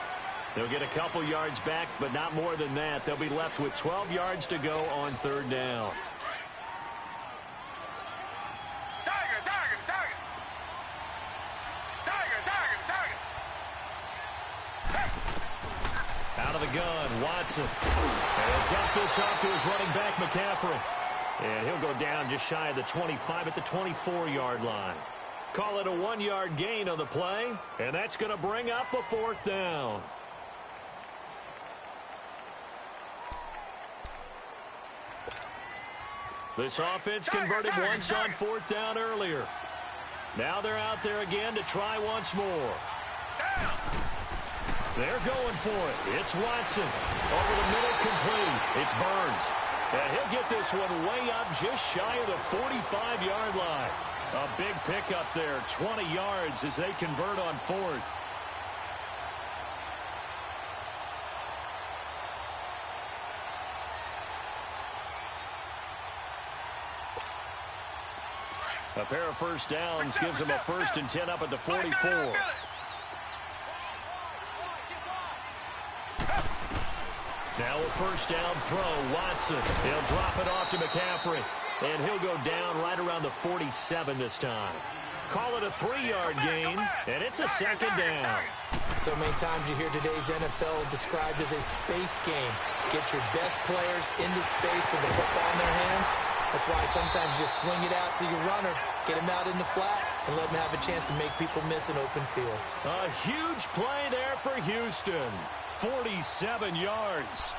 They'll get a couple yards back, but not more than that. They'll be left with 12 yards to go on 3rd down. Out of the gun, Watson. And he'll dump this off to his running back, McCaffrey. And he'll go down just shy of the 25 at the 24-yard line. Call it a 1-yard gain on the play, and that's going to bring up a 4th down. This offense converted once on 4th down earlier. Now they're out there again to try once more. They're going for it. It's Watson. Over the middle, complete. It's Burns. And he'll get this one way up just shy of the 45-yard line. A big pickup there, 20 yards as they convert on 4th. A pair of first downs gives them a 1st and 10 up at the 44. Now a first down throw, Watson. He'll drop it off to McCaffrey. And he'll go down right around the 47 this time. Call it a 3-yard gain, and it's a 2nd down. So many times you hear today's NFL described as a space game. Get your best players into space with the football in their hands. That's why sometimes you just swing it out to your runner, get him out in the flat, and let him have a chance to make people miss an open field. A huge play there for Houston. 47 yards.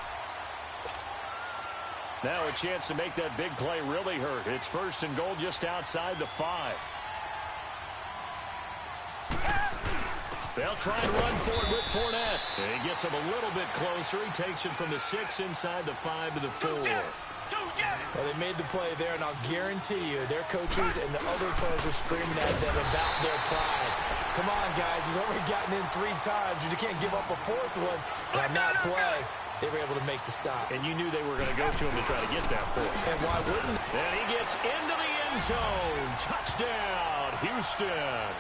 Now a chance to make that big play really hurt. It's 1st and goal just outside the 5. They'll try and run for it with Fournette. And he gets him a little bit closer. He takes it from the 6 inside the 5 to the 4. Well, they made the play there, and I'll guarantee you their coaches and the other players are screaming at them about their pride. Come on, guys. He's already gotten in 3 times. You can't give up a 4th one. And on that play, they were able to make the stop. And you knew they were going to go to him to try to get that 4th. And why wouldn't? And he gets into the end zone. Touchdown, Houston.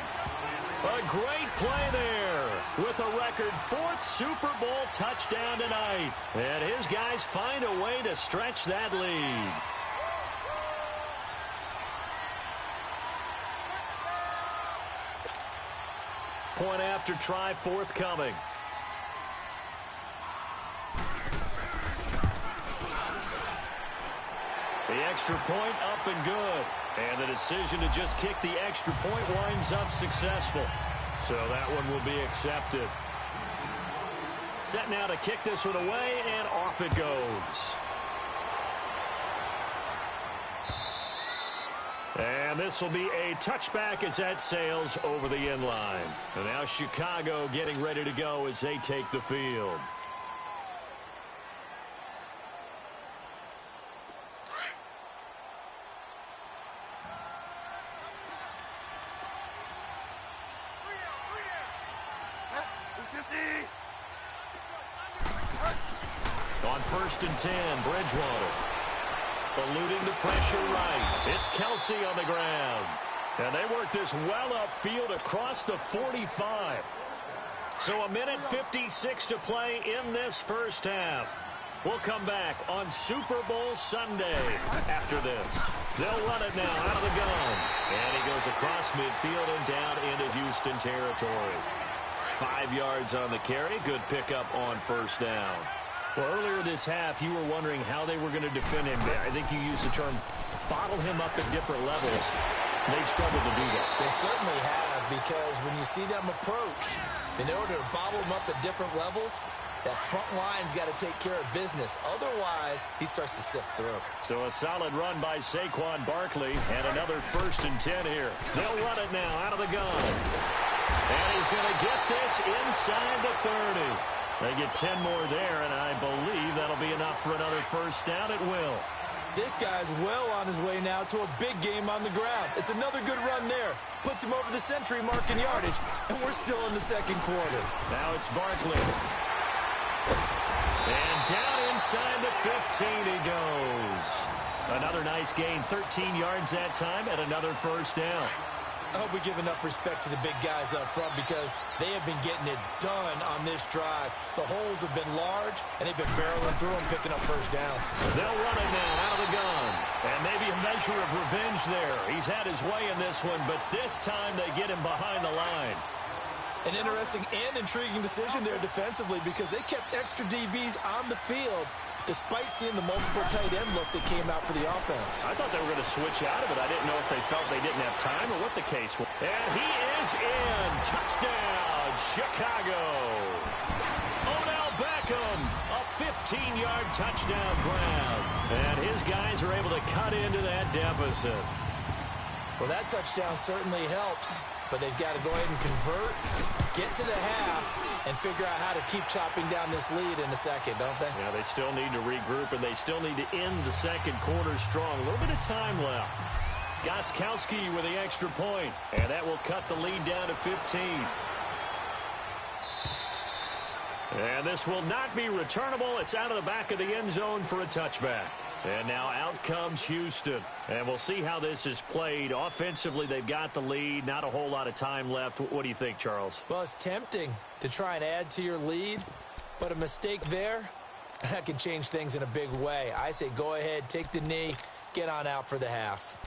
A great play there with a record 4th Super Bowl touchdown tonight. And his guys find a way to stretch that lead. Point after try forthcoming. The extra point up and good. And the decision to just kick the extra point winds up successful. So that one will be accepted. Set now to kick this one away, and off it goes. And this will be a touchback as that sails over the end line. And now Chicago getting ready to go as they take the field. On 1st and 10, Bridgewater. Eluding the pressure right. It's Kelsey on the ground. And they work this well upfield across the 45. So a minute 56 to play in this first half. We'll come back on Super Bowl Sunday after this. They'll run it now out of the gun. And he goes across midfield and down into Houston territory. 5 yards on the carry. Good pickup on first down. Well, earlier this half, you were wondering how they were going to defend him. I think you used the term bottle him up at different levels. They've struggled to do that. They certainly have, because when you see them approach, in order to bottle him up at different levels, that front line's got to take care of business. Otherwise, he starts to sip through. So a solid run by Saquon Barkley, and another 1st and 10 here. They'll run it now out of the gun. And he's going to get this inside the 30. They get 10 more there, and I believe that'll be enough for another first down. It will. This guy's well on his way now to a big game on the ground. It's another good run there. Puts him over the century mark in yardage, and we're still in the second quarter. Now it's Barkley. And down inside the 15 he goes. Another nice gain, 13 yards that time, and another first down. I hope we give enough respect to the big guys up front, because they have been getting it done on this drive. The holes have been large, and they've been barreling through them, picking up first downs. They'll run it now out of the gun. And maybe a measure of revenge there. He's had his way in this one, but this time they get him behind the line. An interesting and intriguing decision there defensively, because they kept extra DBs on the field despite seeing the multiple tight end look that came out for the offense. I thought they were going to switch out of it. I didn't know if they felt they didn't have time or what the case was. And he is in. Touchdown, Chicago. Odell Beckham, a 15-yard touchdown grab. And his guys are able to cut into that deficit. Well, that touchdown certainly helps, but they've got to go ahead and convert, get to the half, and figure out how to keep chopping down this lead in the second, don't they? Yeah, they still need to regroup, and they still need to end the second quarter strong. A little bit of time left. Gostkowski with the extra point, and that will cut the lead down to 15. And this will not be returnable. It's out of the back of the end zone for a touchback. And now out comes Houston. And we'll see how this is played. Offensively, they've got the lead. Not a whole lot of time left. What do you think, Charles? Well, it's tempting to try and add to your lead, but a mistake there, that can change things in a big way. I say go ahead, take the knee, get on out for the half.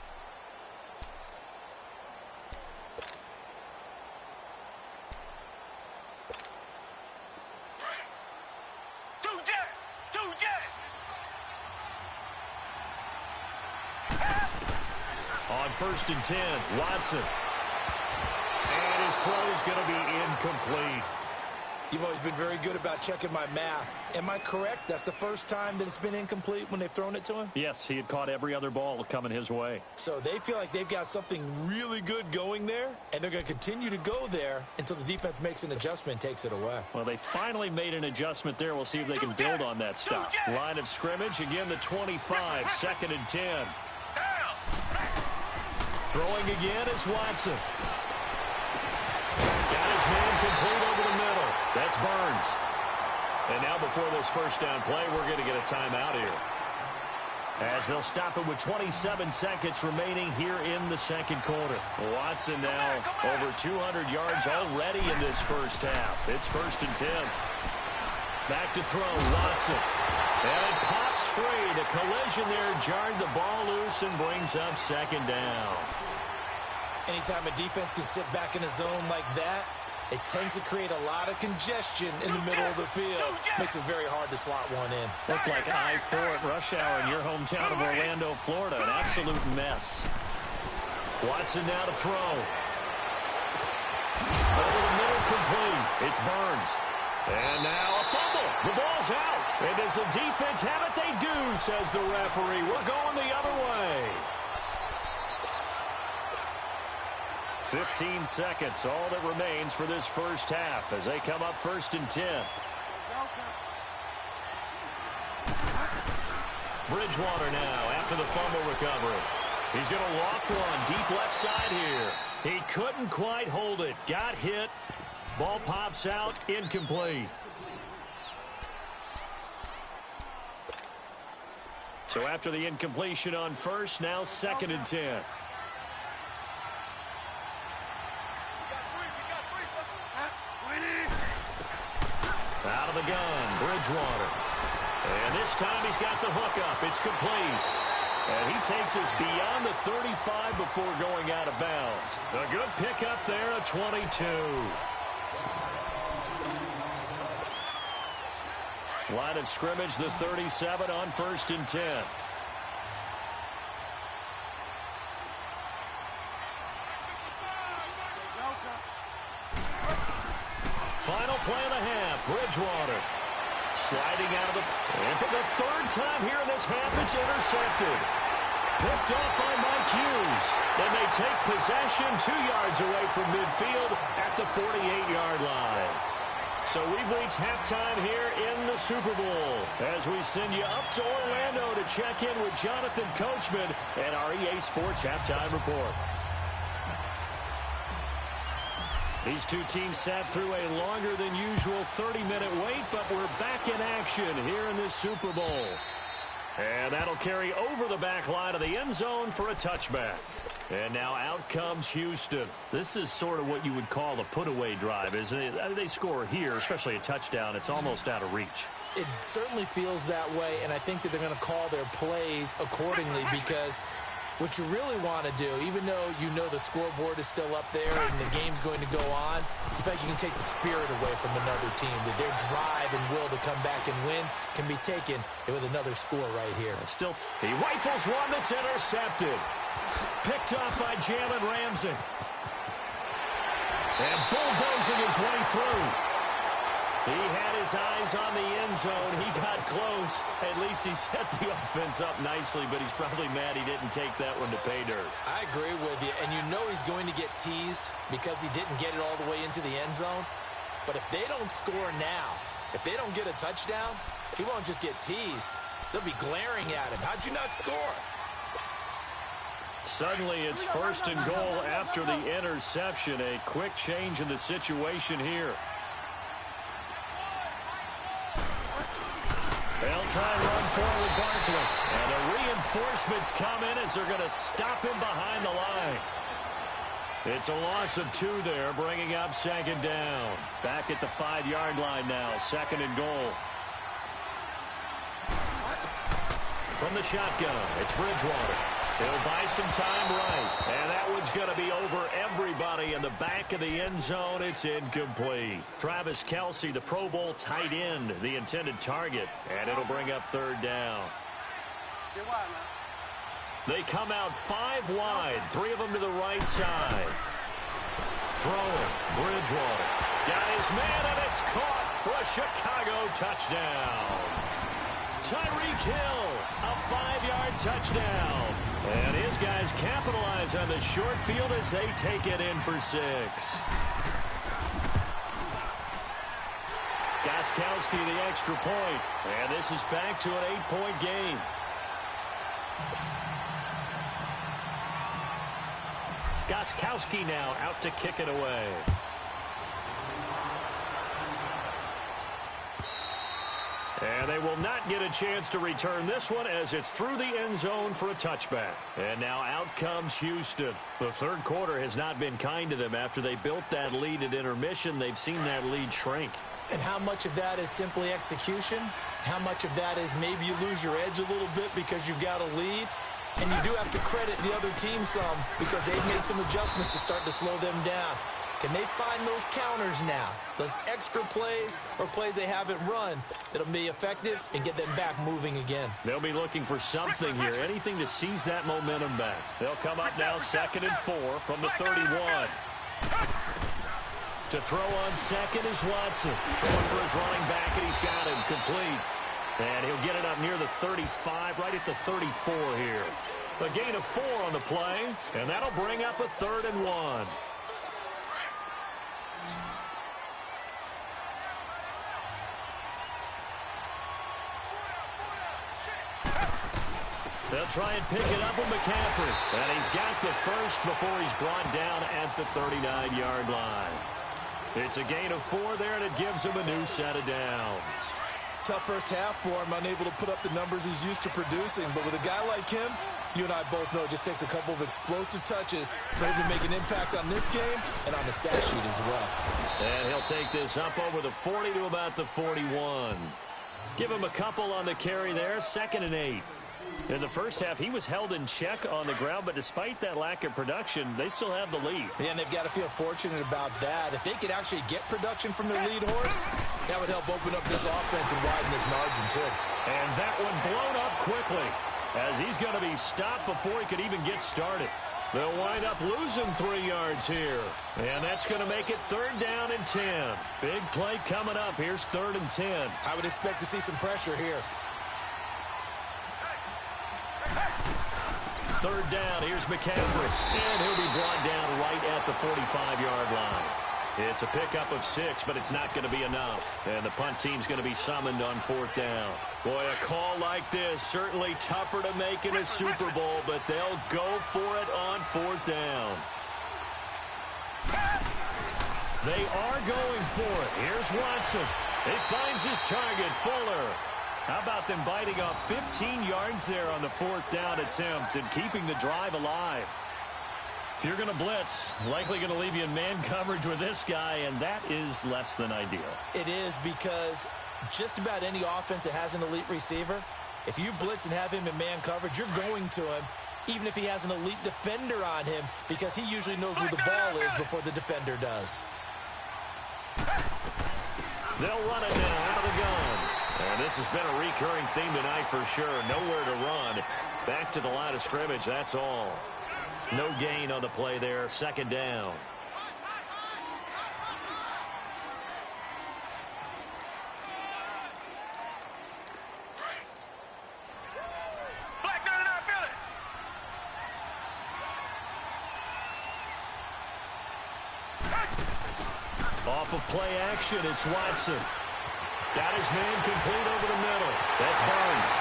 On 1st and 10, Watson. And his throw is going to be incomplete. You've always been very good about checking my math. Am I correct? That's the first time that it's been incomplete when they've thrown it to him? Yes, he had caught every other ball coming his way. So they feel like they've got something really good going there, and they're going to continue to go there until the defense makes an adjustment and takes it away. Well, they finally made an adjustment there. We'll see if they can build on that stuff. Line of scrimmage, again, the 25, 2nd and 10. Throwing again is Watson. Got his man complete over the middle. That's Burns. And now before this first down play, we're going to get a timeout here, as they'll stop it with 27 seconds remaining here in the second quarter. Watson now over 200 yards already in this first half. It's 1st and 10. Back to throw, Watson. And it pops free. The collision there jarred the ball loose and brings up 2nd down. Anytime a defense can sit back in a zone like that, it tends to create a lot of congestion in the middle of the field. Makes it very hard to slot one in. Looked like I-4 at rush hour in your hometown of Orlando, Florida. An absolute mess. Watson now to throw. Over the middle, complete. It's Burns. And now a fumble. The ball's out. And does the defense have it? They do, says the referee. We're going the other way. 15 seconds, all that remains for this first half as they come up 1st and 10. Bridgewater now after the fumble recovery. He's going to loft one deep left side here. He couldn't quite hold it. Got hit. Ball pops out. Incomplete. So after the incompletion on first, now 2nd and 10. Out of the gun, Bridgewater. And this time he's got the hook up. It's complete. And he takes us beyond the 35 before going out of bounds. A good pickup there, a 22. Line of scrimmage, the 37 on 1st and 10. Final play of the half, Bridgewater. Sliding out of the... And for the third time here in this half, it's intercepted. Picked up by Mike Hughes. Then they take possession 2 yards away from midfield at the 48-yard line. So we've reached halftime here in the Super Bowl as we send you up to Orlando to check in with Jonathan Coachman and our EA Sports Halftime Report. These two teams sat through a longer than usual 30-minute wait, but we're back in action here in this Super Bowl. And that'll carry over the back line of the end zone for a touchback. And now out comes Houston. This is sort of what you would call a put-away drive, isn't it? They score here, especially a touchdown. It's almost out of reach. It certainly feels that way, and I think that they're going to call their plays accordingly because what you really want to do, even though you know the scoreboard is still up there and the game's going to go on, in fact, you can take the spirit away from another team. That their drive and will to come back and win can be taken with another score right here. Still, he rifles one that's intercepted. Picked off by Jalen Ramsey. And bulldozing his way through. He had his eyes on the end zone. He got close. At least he set the offense up nicely, but he's probably mad he didn't take that one to pay dirt. I agree with you, and you know he's going to get teased because he didn't get it all the way into the end zone. But if they don't score now, if they don't get a touchdown, he won't just get teased. They'll be glaring at him. How'd you not score? Suddenly it's 1st and goal after the interception. A quick change in the situation here. They'll try and run forward Barkley. And the reinforcements come in as they're going to stop him behind the line. It's a loss of 2 there, bringing up 2nd down. Back at the 5-yard line now, 2nd and goal. From the shotgun, it's Bridgewater. He'll buy some time right. And that one's going to be over everybody in the back of the end zone. It's incomplete. Travis Kelce, the Pro Bowl tight end, the intended target. And it'll bring up 3rd down. They come out 5 wide. 3 of them to the right side. Throwing. Bridgewater. Got his man, and it's caught for a Chicago touchdown. Tyreek Hill, a 5-yard touchdown. And his guys capitalize on the short field as they take it in for 6. Gostkowski the extra point. And this is back to an 8-point game. Gostkowski now out to kick it away. And they will not get a chance to return this one as it's through the end zone for a touchback. And now out comes Houston. The 3rd quarter has not been kind to them. After they built that lead at intermission, they've seen that lead shrink. And how much of that is simply execution? How much of that is maybe you lose your edge a little bit because you've got a lead? And you do have to credit the other team some because they've made some adjustments to start to slow them down. Can they find those counters now, those extra plays or plays they haven't run that'll be effective and get them back moving again? They'll be looking for something here, anything to seize that momentum back. They'll come up now 2nd and 4 from the 31. To throw on 2nd is Watson. Throwing for his running back, and he's got him complete. And he'll get it up near the 35, right at the 34 here. A gain of 4 on the play, and that'll bring up a 3rd and 1. They'll try and pick it up with McCaffrey. And he's got the first before he's brought down at the 39-yard line. It's a gain of 4 there, and it gives him a new set of downs. Tough first half for him, unable to put up the numbers he's used to producing. But with a guy like him, you and I both know it just takes a couple of explosive touches for him to make an impact on this game and on the stat sheet as well. And he'll take this up over the 40 to about the 41. Give him a couple on the carry there, 2nd and 8. In the first half, he was held in check on the ground, but despite that lack of production, they still have the lead. Yeah, and they've got to feel fortunate about that. If they could actually get production from their lead horse, that would help open up this offense and widen this margin, too. And that one blown up quickly, as he's going to be stopped before he could even get started. They'll wind up losing 3 yards here. And that's going to make it 3rd down and 10. Big play coming up. Here's 3rd and 10. I would expect to see some pressure here. 3rd down. Here's McCaffrey. And he'll be brought down right at the 45-yard line. It's a pickup of 6, but it's not going to be enough. And the punt team's going to be summoned on 4th down. Boy, a call like this, certainly tougher to make in a Super Bowl, but they'll go for it on 4th down. They are going for it. Here's Watson. He finds his target, Fuller. How about them biting off 15 yards there on the 4th down attempt and keeping the drive alive? If you're going to blitz, likely going to leave you in man coverage with this guy, and that is less than ideal. It is, because just about any offense that has an elite receiver, if you blitz and have him in man coverage, you're going to him, even if he has an elite defender on him, because he usually knows where the ball is before the defender does. They'll run it now out of the gun. And this has been a recurring theme tonight for sure. Nowhere to run. Back to the line of scrimmage, that's all. No gain on the play there. 2nd down. Black 99 Philly. Off of play action, it's Watson. Got his man complete over the middle. That's Barnes.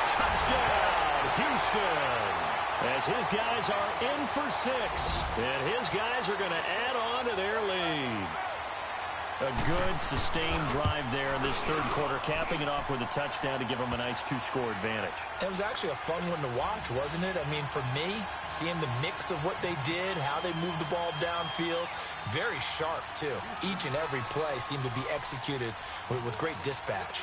Touchdown, Houston. As his guys are in for 6. And his guys are going to add on to their lead. A good, sustained drive there in this 3rd quarter, capping it off with a touchdown to give them a nice 2-score advantage. It was actually a fun one to watch, wasn't it? I mean, for me, seeing the mix of what they did, how they moved the ball downfield, very sharp, too. Each and every play seemed to be executed with great dispatch.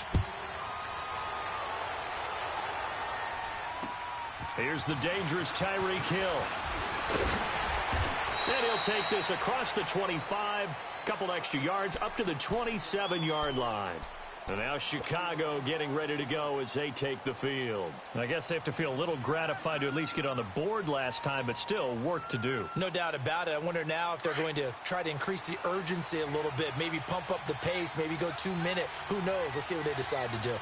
Here's the dangerous Tyreek Hill. And he'll take this across the 25, couple extra yards up to the 27-yard line. And now Chicago getting ready to go as they take the field. I guess they have to feel a little gratified to at least get on the board last time, but still work to do. No doubt about it. I wonder now if they're going to try to increase the urgency a little bit, maybe pump up the pace, maybe go 2-minute. Who knows? Let's see what they decide to do.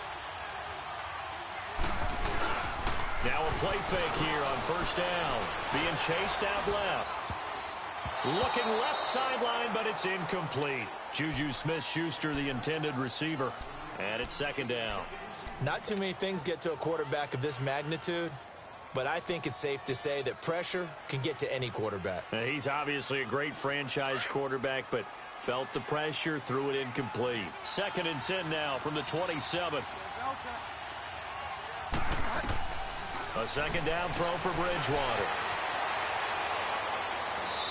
Now a play fake here on 1st down. Being chased out left. Looking left sideline, but it's incomplete. Juju Smith-Schuster, the intended receiver. And it's 2nd down. Not too many things get to a quarterback of this magnitude, but I think it's safe to say that pressure can get to any quarterback. He's obviously a great franchise quarterback, but felt the pressure, threw it incomplete. 2nd and 10 now from the 27. A 2nd down throw for Bridgewater.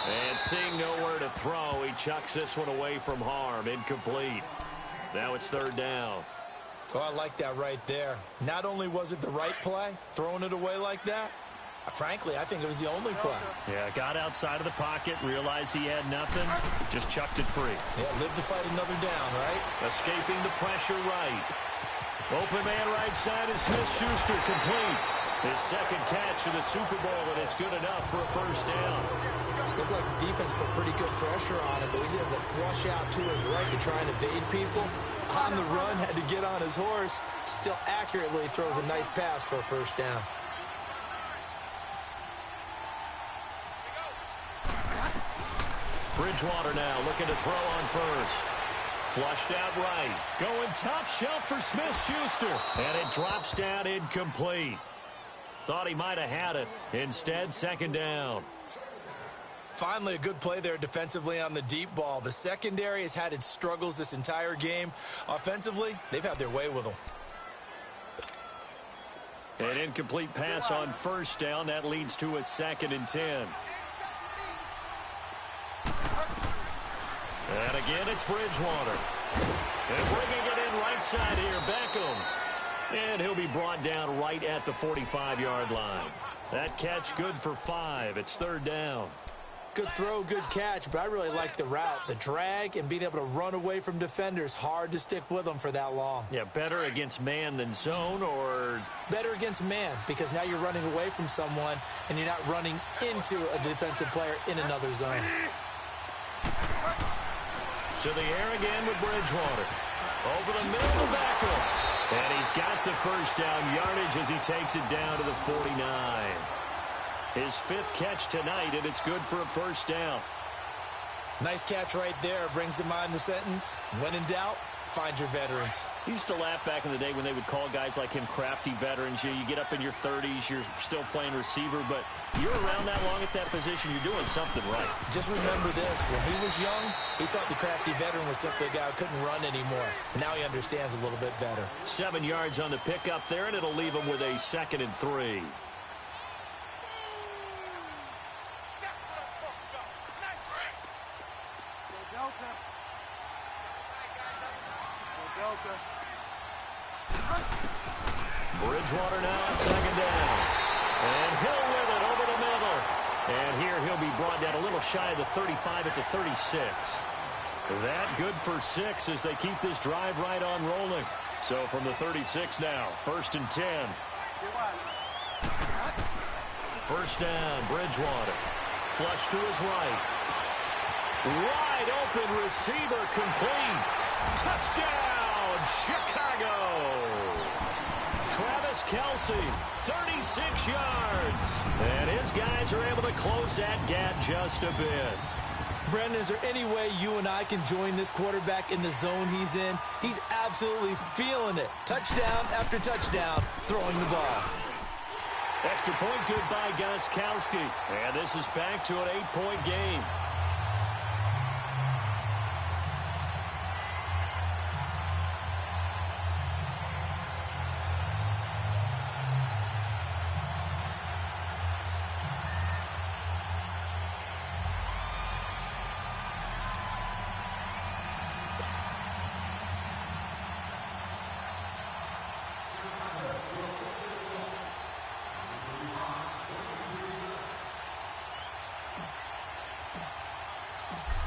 And seeing nowhere to throw, he chucks this one away from harm. Incomplete. Now it's 3rd down. Oh, I like that right there. Not only was it the right play, throwing it away like that, frankly, I think it was the only play. Yeah, got outside of the pocket, realized he had nothing, just chucked it free. Yeah, live to fight another down, right? Escaping the pressure right. Open man right side is Smith-Schuster, complete. His 2nd catch of the Super Bowl, and it's good enough for a 1st down. Looked like the defense put pretty good pressure on him, but he's able to flush out to his right to try and evade people. On the run, had to get on his horse. Still accurately throws a nice pass for a 1st down. Bridgewater now looking to throw on 1st. Flushed out right. Going top shelf for Smith-Schuster. And it drops down incomplete. Thought he might have had it. Instead, 2nd down. Finally, a good play there defensively on the deep ball. The secondary has had its struggles this entire game. Offensively, they've had their way with them. An incomplete pass on 1st down. That leads to a 2nd and 10. And again, it's Bridgewater. And bringing it in right short side here, Beckham. And he'll be brought down right at the 45-yard line. That catch good for 5. It's third down. Good throw, good catch, but I really like the route. The drag and being able to run away from defenders, hard to stick with them for that long. Yeah, better against man than zone, or? Better against man, because now you're running away from someone and you're not running into a defensive player in another zone. To the air again with Bridgewater. Over the middle of Beckham. And he's got the first down yardage as he takes it down to the 49. His 5th catch tonight, and it's good for a first down. Nice catch right there. Brings to mind the sentence, when in doubt, find your veterans. I used to laugh back in the day when they would call guys like him crafty veterans. You get up in your 30s, you're still playing receiver, but you're around that long at that position, you're doing something right. Just remember this, when he was young, he thought the crafty veteran was simply a guy who couldn't run anymore. Now he understands a little bit better. 7 yards on the pickup there, and it'll leave him with a 2nd and 3. Bridgewater now on 2nd down. And Hill with it over the middle. And here he'll be brought down a little shy of the 35 at the 36. That good for 6 as they keep this drive right on rolling. So from the 36 now, 1st and 10. First down, Bridgewater. Flush to his right. Wide open receiver complete. Touchdown, Chicago. Travis Kelce, 36 yards. And his guys are able to close that gap just a bit. Brendan, is there any way you and I can join this quarterback in the zone he's in? He's absolutely feeling it. Touchdown after touchdown, throwing the ball. Extra point good by Gostkowski. And this is back to an 8-point game.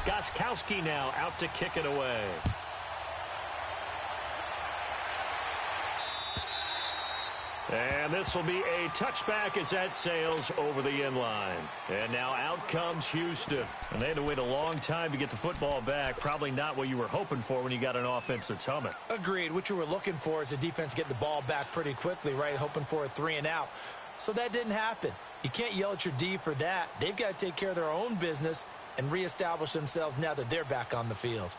Gostkowski now out to kick it away. And this will be a touchback as that sails over the end line. And now out comes Houston. And they had to wait a long time to get the football back. Probably not what you were hoping for when you got an offense that's humming. Agreed. What you were looking for is the defense getting the ball back pretty quickly, right? Hoping for a 3 and out. So that didn't happen. You can't yell at your D for that. They've got to take care of their own business and reestablish themselves now that they're back on the field.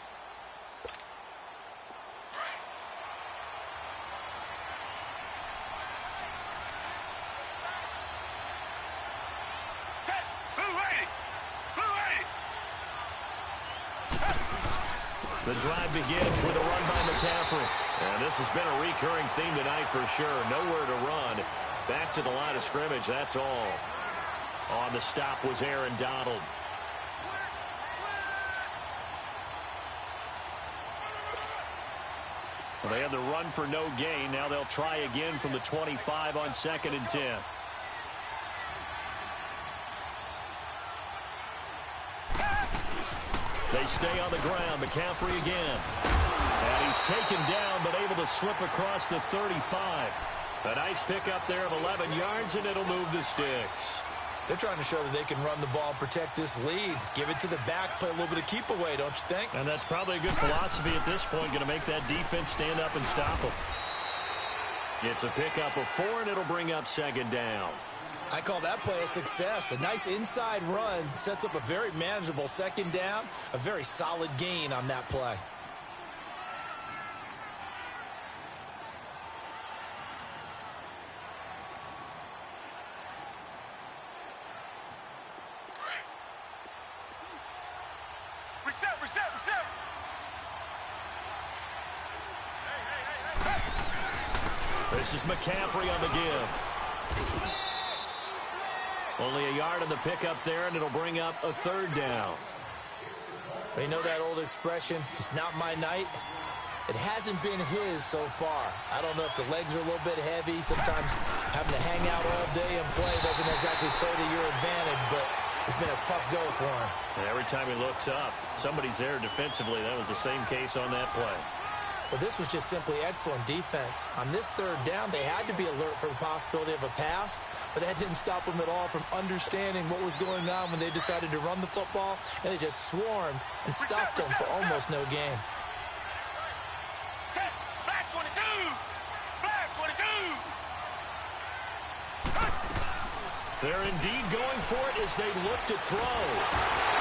The drive begins with a run by McCaffrey. And this has been a recurring theme tonight for sure. Nowhere to run. Back to the line of scrimmage, that's all. On the stop was Aaron Donald. Well, they had the run for no gain. Now they'll try again from the 25 on 2nd and 10. They stay on the ground. McCaffrey again. And he's taken down, but able to slip across the 35. A nice pickup there of 11 yards, and it'll move the sticks. They're trying to show that they can run the ball and protect this lead. Give it to the backs, play a little bit of keep away, don't you think? And that's probably a good philosophy at this point, going to make that defense stand up and stop them. It's a pickup of 4, and it'll bring up 2nd down. I call that play a success. A nice inside run sets up a very manageable 2nd down, a very solid gain on that play. This is McCaffrey on the give. Only a yard on the pickup there, and it'll bring up a 3rd down. You know that old expression, it's not my night. It hasn't been his so far. I don't know if the legs are a little bit heavy. Sometimes having to hang out all day and play doesn't exactly play to your advantage, but it's been a tough go for him. And every time he looks up, somebody's there defensively. That was the same case on that play. Well, this was just simply excellent defense. On this third down, they had to be alert for the possibility of a pass, but that didn't stop them at all from understanding what was going on when they decided to run the football, and they just swarmed and stopped them for almost no gain. Black 22! Black 22! They're indeed going for it as they look to throw.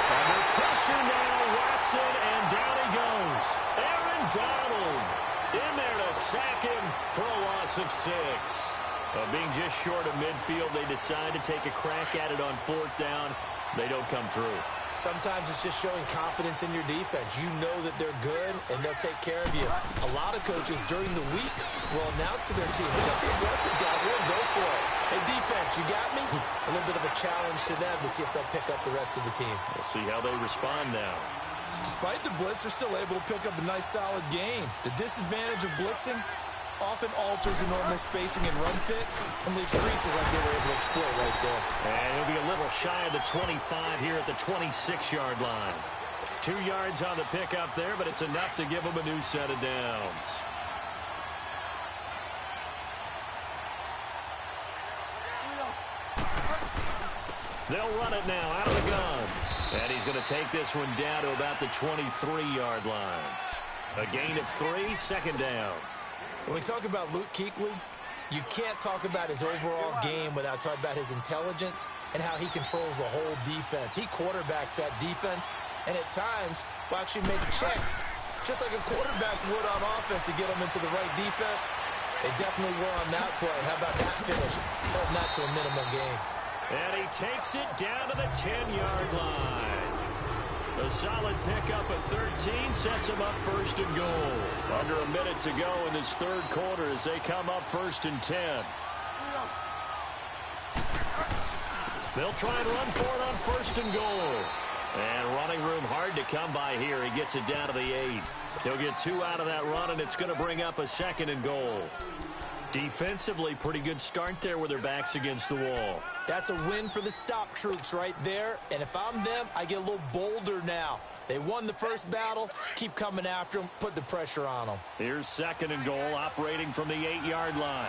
Under pressure now, Watson, and down he goes. Aaron Donald in there to sack him for a loss of 6. Being just short of midfield, they decide to take a crack at it on 4th down. They don't come through. Sometimes it's just showing confidence in your defense. You know that they're good, and they'll take care of you. A lot of coaches during the week will announce to their team, hey, don't be aggressive, guys. We'll go for it. Hey, defense, you got me? A little bit of a challenge to them to see if they'll pick up the rest of the team. We'll see how they respond now. Despite the blitz, they're still able to pick up a nice, solid game. The disadvantage of blitzing often alters the normal spacing and run fits and leaves creases like they were able to exploit right there. And he'll be a little shy of the 25 here at the 26-yard line. 2 yards on the pickup there, but it's enough to give him a new set of downs. They'll run it now out of the gun. And he's going to take this one down to about the 23-yard line. A gain of 3, 2nd down. When we talk about Luke Kuechly, you can't talk about his overall game without talking about his intelligence and how he controls the whole defense. He quarterbacks that defense, and at times will actually make checks, just like a quarterback would on offense to get them into the right defense. They definitely were on that play. How about that finish? Holding that to a minimum gain. And he takes it down to the 10-yard line. A solid pickup at 13 sets him up 1st and goal. Under a minute to go in this 3rd quarter as they come up 1st and 10. They'll try and run for it on 1st and goal. And running room hard to come by here. He gets it down to the 8. He'll get 2 out of that run, and it's going to bring up a 2nd and goal. Defensively, pretty good start there with their backs against the wall. That's a win for the stop troops right there. And if I'm them, I get a little bolder now. They won the first battle. Keep coming after them. Put the pressure on them. Here's 2nd and goal, operating from the 8-yard line.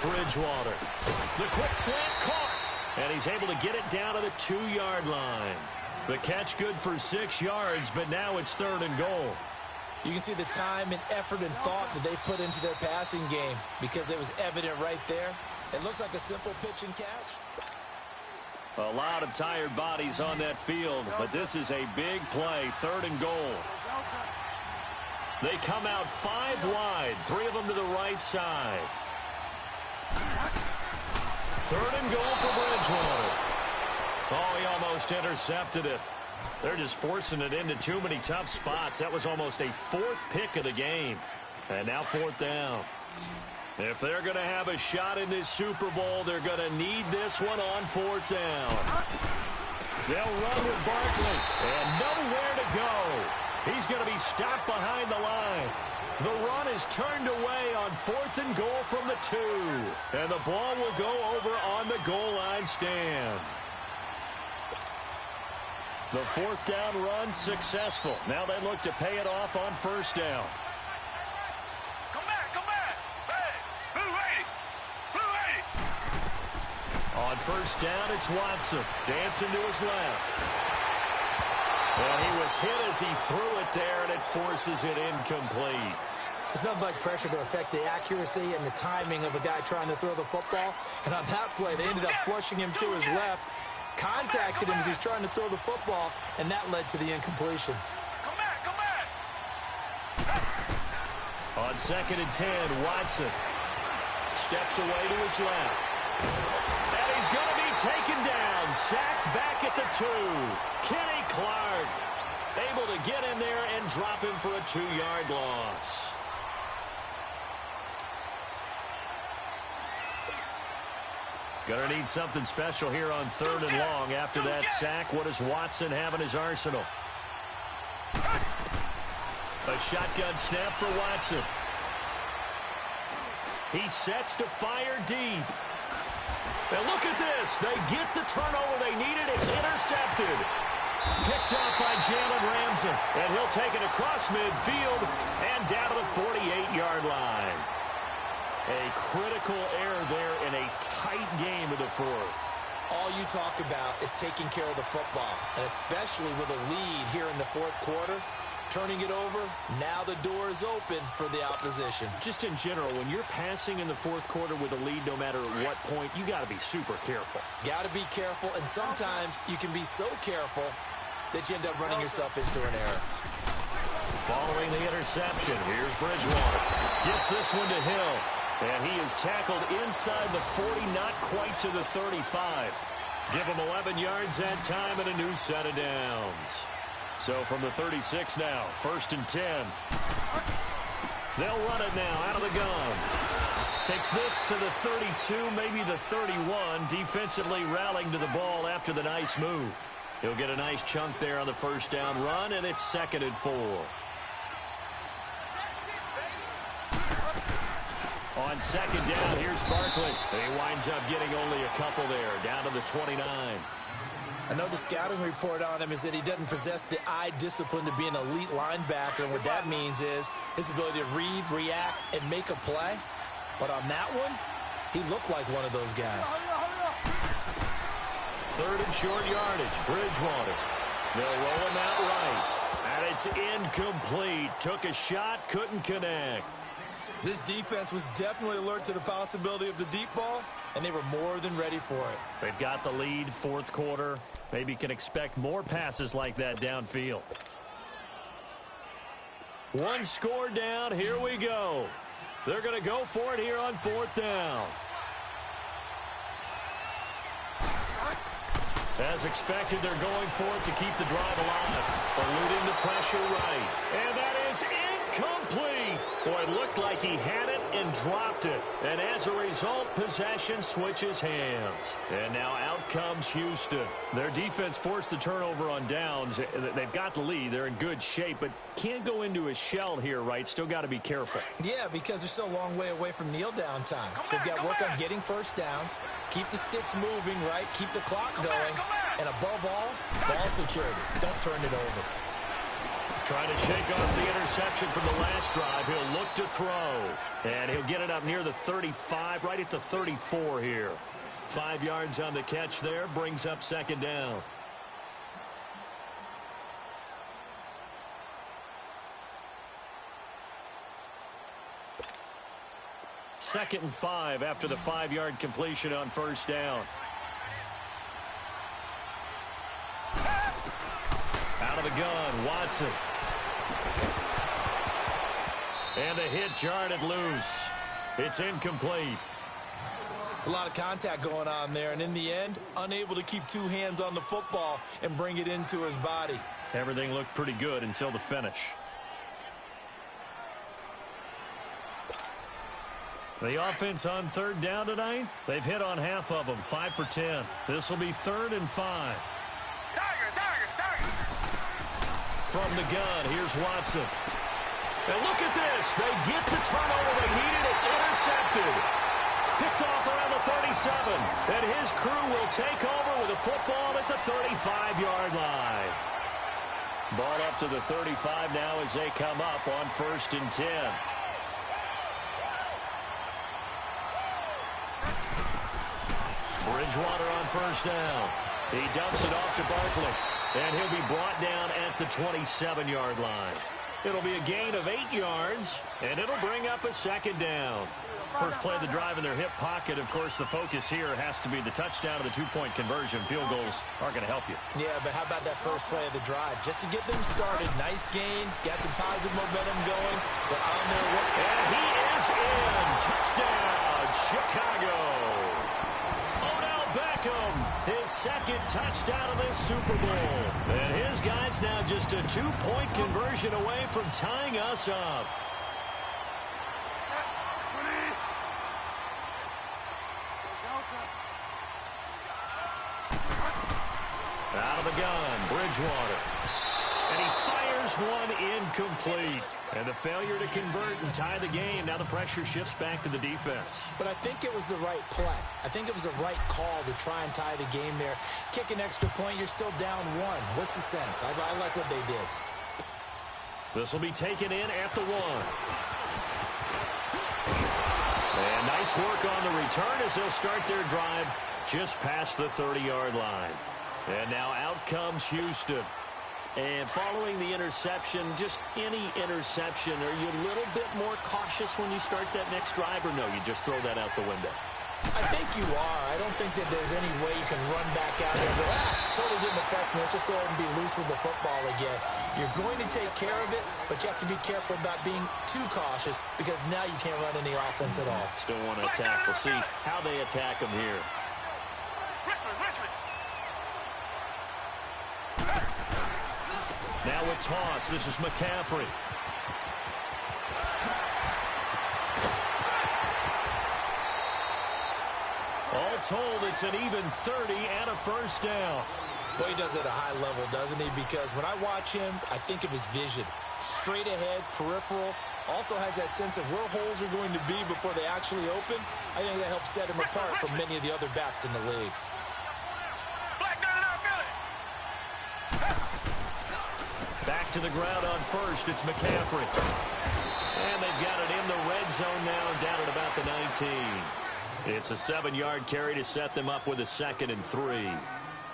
Bridgewater. The quick slant caught. And he's able to get it down to the 2-yard line. The catch good for 6 yards, but now it's 3rd and goal. You can see the time and effort and thought that they put into their passing game because it was evident right there. It looks like a simple pitch and catch. A lot of tired bodies on that field, but this is a big play, 3rd and goal. They come out 5 wide, 3 of them to the right side. 3rd and goal for Bridgewater. Oh, he almost intercepted it. They're just forcing it into too many tough spots. That was almost a 4th pick of the game. And now 4th down. If they're going to have a shot in this Super Bowl, they're going to need this one on 4th down. They'll run with Barkley. And nowhere to go. He's going to be stopped behind the line. The run is turned away on 4th and goal from the 2. And the ball will go over on the goal line stand. The 4th down run successful. Now they look to pay it off on 1st down. Come back, come back. Hey, blue 80. Blue 80. On 1st down, it's Watson. Dancing to his left. And he was hit as he threw it there, and it forces it incomplete. It's nothing like pressure to affect the accuracy and the timing of a guy trying to throw the football. And on that play, they ended up flushing him to his left, contacted him as he's trying to throw the football, and that led to the incompletion. Come back, come back. On 2nd and 10, Watson steps away to his left. And he's going to be taken down, sacked back at the 2. Kenny Clark able to get in there and drop him for a 2-yard loss. Going to need something special here on 3rd and long. After that sack, what does Watson have in his arsenal? A shotgun snap for Watson. He sets to fire deep. And look at this. They get the turnover they needed. It's intercepted. Picked up by Jalen Ramsey. And he'll take it across midfield and down to the 48-yard line. A critical error there in a tight game of the 4th. All you talk about is taking care of the football, and especially with a lead here in the 4th quarter. Turning it over, now the door is open for the opposition. Just in general, when you're passing in the 4th quarter with a lead, no matter at what point, you got to be super careful. Got to be careful, and sometimes you can be so careful that you end up running yourself into an error. Following the interception, here's Bridgewater. Gets this one to Hill, and he is tackled inside the 40, not quite to the 35. Give him 11 yards that time and a new set of downs. So from the 36 now, 1st and 10. They'll run it now out of the gun. Takes this to the 32, maybe the 31. Defensively rallying to the ball after the nice move. He'll get a nice chunk there on the 1st down run, and it's 2nd and 4. On 2nd down, here's Barkley. And he winds up getting only a couple there, down to the 29. I know the scouting report on him is that he doesn't possess the eye discipline to be an elite linebacker, and what that means is his ability to read, react, and make a play. But on that one, he looked like one of those guys. 3rd and short yardage, Bridgewater. They'll roll him out right, and it's incomplete. Took a shot, couldn't connect. This defense was definitely alert to the possibility of the deep ball, and they were more than ready for it. They've got the lead, 4th quarter. Maybe can expect more passes like that downfield. One score down. Here we go. They're going to go for it here on 4th down. As expected, they're going for it to keep the drive alive. Eluding the pressure right. And that is incomplete. Boy, it looked like he had it and dropped it. And as a result, possession switches hands. And now out comes Houston. Their defense forced the turnover on downs. They've got the lead. They're in good shape, but can't go into a shell here, right? Still got to be careful. Yeah, because they're still a long way away from kneel down time. So they've got to work on getting 1st downs, keep the sticks moving, right? Keep the clock going. And above all, ball security. Don't turn it over. Trying to shake off the interception from the last drive. He'll look to throw. And he'll get it up near the 35, right at the 34 here. 5 yards on the catch there. Brings up 2nd down. Second and 5 after the 5-yard completion on 1st down. Out of the gun, Watson. And a hit jarred it loose. It's incomplete. It's a lot of contact going on there, and in the end, unable to keep 2 hands on the football and bring it into his body. Everything looked pretty good until the finish. The offense on 3rd down tonight, they've hit on half of them, 5 for 10. This will be 3rd and 5. From the gun, here's Watson. And look at this. They get the turnover they needed. It's intercepted. Picked off around the 37. And his crew will take over with a football at the 35-yard line. Ball up to the 35 now as they come up on 1st and 10. Bridgewater on 1st down. He dumps it off to Barkley. And he'll be brought down at the 27-yard line. It'll be a gain of 8 yards, and it'll bring up a 2nd down. First play of the drive in their hip pocket. Of course, the focus here has to be the touchdown of the 2-point conversion. Field goals aren't going to help you. Yeah, but how about that first play of the drive? Just to get them started. Nice gain. Got some positive momentum going. They're on their way. And he is in. Touchdown, Chicago. His 2nd touchdown of this Super Bowl. And his guy's now just a 2-point conversion away from tying us up. Out of the gun, Bridgewater. And he fires one incomplete. And the failure to convert and tie the game. Now the pressure shifts back to the defense. But I think it was the right play. I think it was the right call to try and tie the game there. Kick an extra point, you're still down one. What's the sense? I like what they did. This will be taken in at the 1. And nice work on the return as they'll start their drive just past the 30-yard line. And now out comes Houston. And following the interception, just any interception, are you a little bit more cautious when you start that next drive, or no, you just throw that out the window? I think you are. I don't think that there's any way you can run back out there and go, totally didn't affect me. Let's just go ahead and be loose with the football again. You're going to take care of it, but you have to be careful about being too cautious because now you can't run any offense at all. Still want to attack. We'll see how they attack them here. Richmond. Now a toss. This is McCaffrey. All told, it's an even 30 and a first down. Boy, he does it at a high level, doesn't he? Because when I watch him, I think of his vision. Straight ahead, peripheral. Also has that sense of where holes are going to be before they actually open. I think that helps set him apart from many of the other backs in the league. Back to the ground on first. It's McCaffrey. And they've got it in the red zone now, down at about the 19. It's a 7-yard carry to set them up with a 2nd and 3.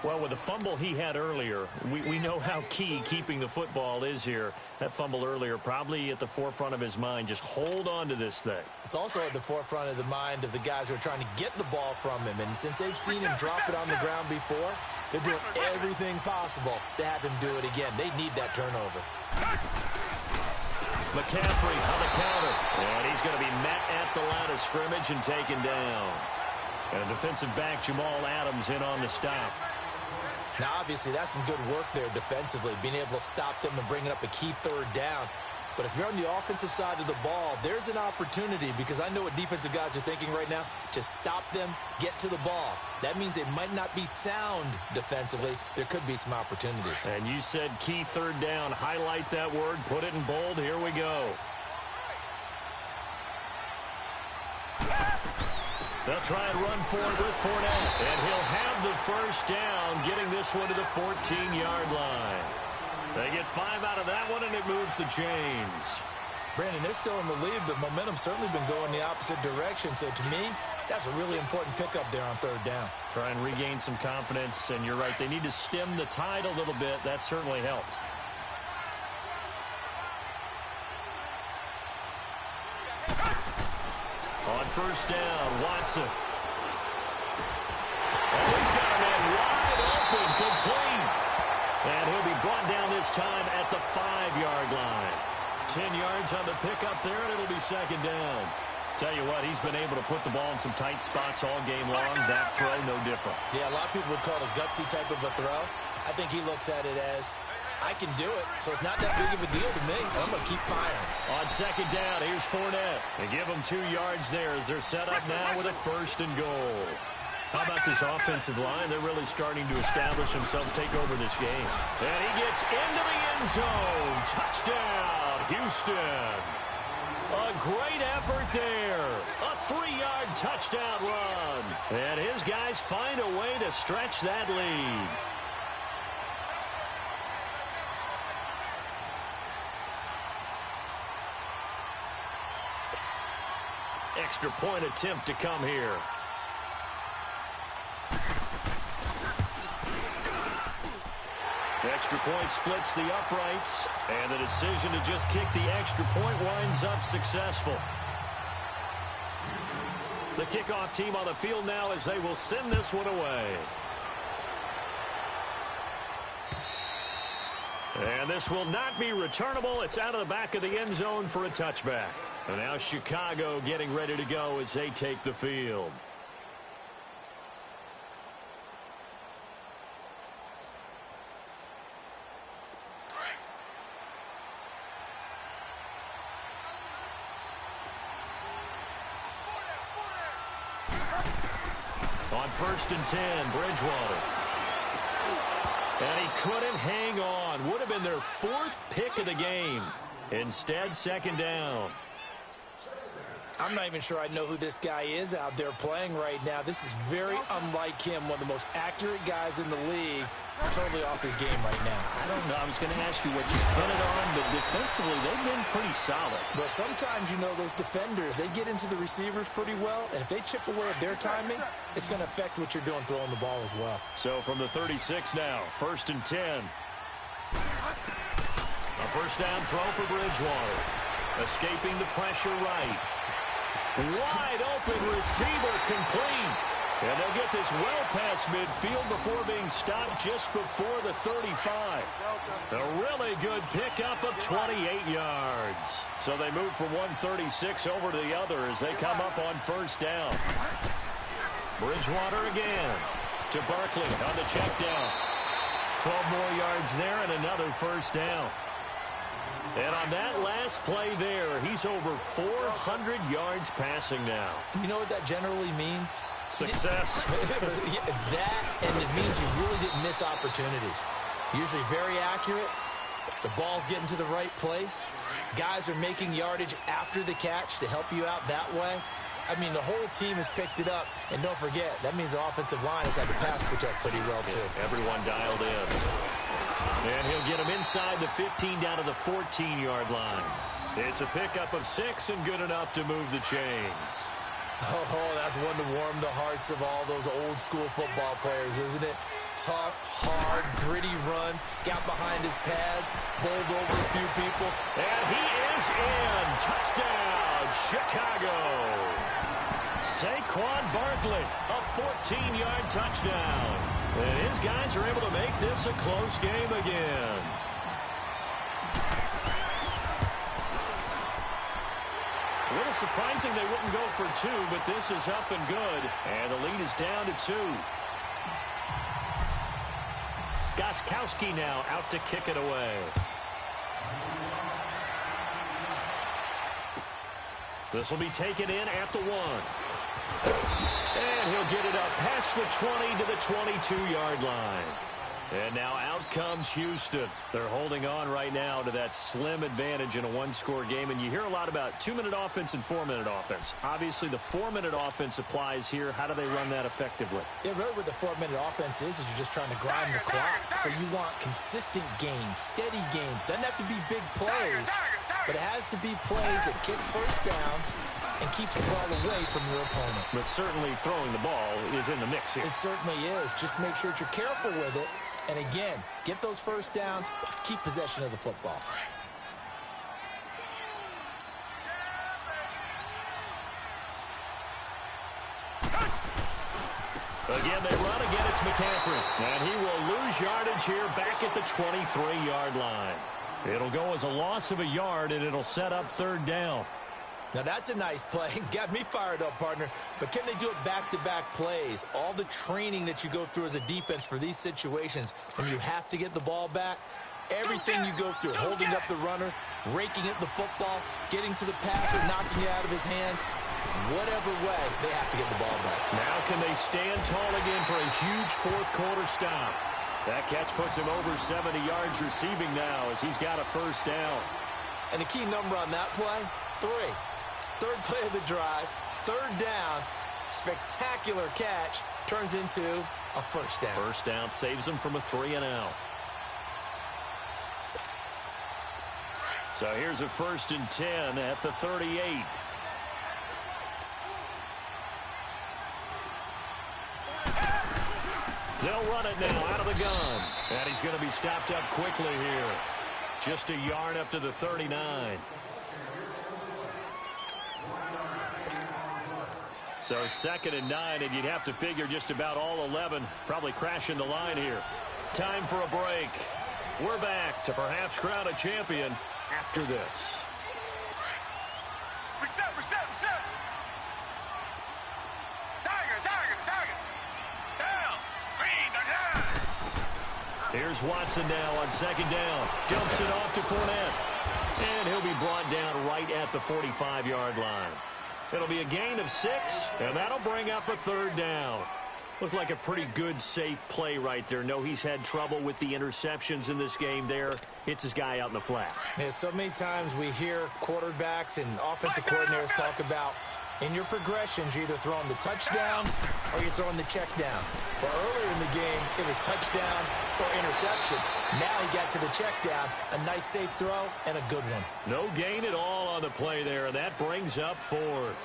Well, with the fumble he had earlier, we know how key keeping the football is here. That fumble earlier probably at the forefront of his mind. Just hold on to this thing. It's also at the forefront of the mind of the guys who are trying to get the ball from him. And since they've seen him drop it on the ground before, they're doing everything possible to have him do it again. They need that turnover. McCaffrey on the counter. And he's going to be met at the line of scrimmage and taken down. And defensive back Jamal Adams in on the stop. Now, obviously, that's some good work there defensively, being able to stop them and bringing up a key 3rd down. But if you're on the offensive side of the ball, there's an opportunity because I know what defensive guys are thinking right now. Just stop them, get to the ball. That means they might not be sound defensively. There could be some opportunities. And you said key 3rd down. Highlight that word. Put it in bold. Here we go. They'll try and run forward with Fournette. And he'll have the first down, getting this one to the 14-yard line. They get 5 out of that one, and it moves the chains. Brandon, they're still in the lead, but momentum's certainly been going the opposite direction. So, to me, that's a really important pickup there on 3rd down. Try and regain some confidence, and you're right. They need to stem the tide a little bit. That certainly helped. On first down, Watson. And he's got a man wide open, complete. And he'll be brought down this time at the 5-yard line. 10 yards on the pickup there, and it'll be 2nd down. Tell you what, he's been able to put the ball in some tight spots all game long. That throw, no different. Yeah, a lot of people would call it a gutsy type of a throw. I think he looks at it as, I can do it, so it's not that big of a deal to me. I'm going to keep firing. On 2nd down, here's Fournette. They give him 2 yards there as they're set up now with a 1st and goal. How about this offensive line? They're really starting to establish themselves, take over this game. And he gets into the end zone. Touchdown, Houston. A great effort there. A 3-yard touchdown run. And his guys find a way to stretch that lead. Extra point attempt to come here. The extra point splits the uprights, and the decision to just kick the extra point winds up successful. The kickoff team on the field now as they will send this one away. And this will not be returnable. It's out of the back of the end zone for a touchback. And now Chicago getting ready to go as they take the field. On 1st and 10, Bridgewater. And he couldn't hang on. Would have been their 4th pick of the game. Instead, 2nd down. I'm not even sure I know who this guy is out there playing right now. This is very unlike him, one of the most accurate guys in the league. Totally off his game right now. I don't know. I was going to ask you what you pin it on, but defensively, they've been pretty solid. But sometimes, you know, those defenders, they get into the receivers pretty well, and if they chip away at their timing, it's going to affect what you're doing throwing the ball as well. So from the 36 now, 1st and 10. A first down throw for Bridgewater. Escaping the pressure right. Wide open receiver complete. And they'll get this well past midfield before being stopped just before the 35. A really good pickup of 28 yards. So they move from 136 over to the other as they come up on first down. Bridgewater again to Barkley on the check down. 12 more yards there and another first down. And on that last play there, he's over 400 yards passing now. You know what that generally means? Success. That, and it means you really didn't miss opportunities. Usually very accurate. The ball's getting to the right place. Guys are making yardage after the catch to help you out that way. I mean, the whole team has picked it up. And don't forget, that means the offensive line has had to pass protect pretty well, too. Yeah, everyone dialed in. And he'll get him inside the 15 down to the 14-yard line. It's a pickup of 6 and good enough to move the chains. Oh, that's one to warm the hearts of all those old-school football players, isn't it? Tough, hard, gritty run. Got behind his pads, bowled over a few people. And he is in. Touchdown, Chicago. Saquon Barkley, a 14-yard touchdown. And his guys are able to make this a close game again. A little surprising they wouldn't go for 2, but this is up and good. And the lead is down to 2. Gostkowski now out to kick it away. This will be taken in at the 1. And he'll get it up past the 20 to the 22-yard line. And now out comes Houston. They're holding on right now to that slim advantage in a one-score game. And you hear a lot about 2-minute offense and 4-minute offense. Obviously, the 4-minute offense applies here. How do they run that effectively? Yeah, really what the 4-minute offense is you're just trying to grind the clock. So you want consistent gains, steady gains. Doesn't have to be big plays, but it has to be plays that gets first downs and keeps the ball away from your opponent. But certainly throwing the ball is in the mix here. It certainly is. Just make sure that you're careful with it. And again, get those first downs, keep possession of the football. Again, they run. Again, it's McCaffrey. And he will lose yardage here back at the 23-yard line. It'll go as a loss of a yard, and it'll set up third down. Now, that's a nice play. Got me fired up, partner. But can they do it back-to-back plays? All the training that you go through as a defense for these situations, when you have to get the ball back, everything you go through, holding up the runner, raking at the football, getting to the passer, knocking it out of his hands, whatever way, they have to get the ball back. Now can they stand tall again for a huge fourth-quarter stop? That catch puts him over 70 yards receiving now as he's got a first down. And the key number on that play, 3. Third play of the drive, third down, spectacular catch, turns into a first down. First down saves him from a 3-and-out. So here's a 1st and 10 at the 38. They'll run it now out of the gun. And he's going to be stopped up quickly here. Just a yard up to the 39. So 2nd and 9, and you'd have to figure just about all 11 probably crashing the line here. Time for a break. We're back to perhaps crown a champion after this. Reset. Tiger. Down. Green, down. Here's Watson now on 2nd down. Dumps it off to Fournette. And he'll be brought down right at the 45-yard line. It'll be a gain of 6, and that'll bring up a third down. Looked like a pretty good, safe play right there. No, he's had trouble with the interceptions in this game there. Hits his guy out in the flat. Yeah, so many times we hear quarterbacks and offensive coordinators talk about in your progressions, you're either throwing the touchdown or you're throwing the check down. Well, earlier in the game, it was touchdown or interception. Now he got to the check down, a nice safe throw, and a good one. No gain at all on the play there, and that brings up fourth.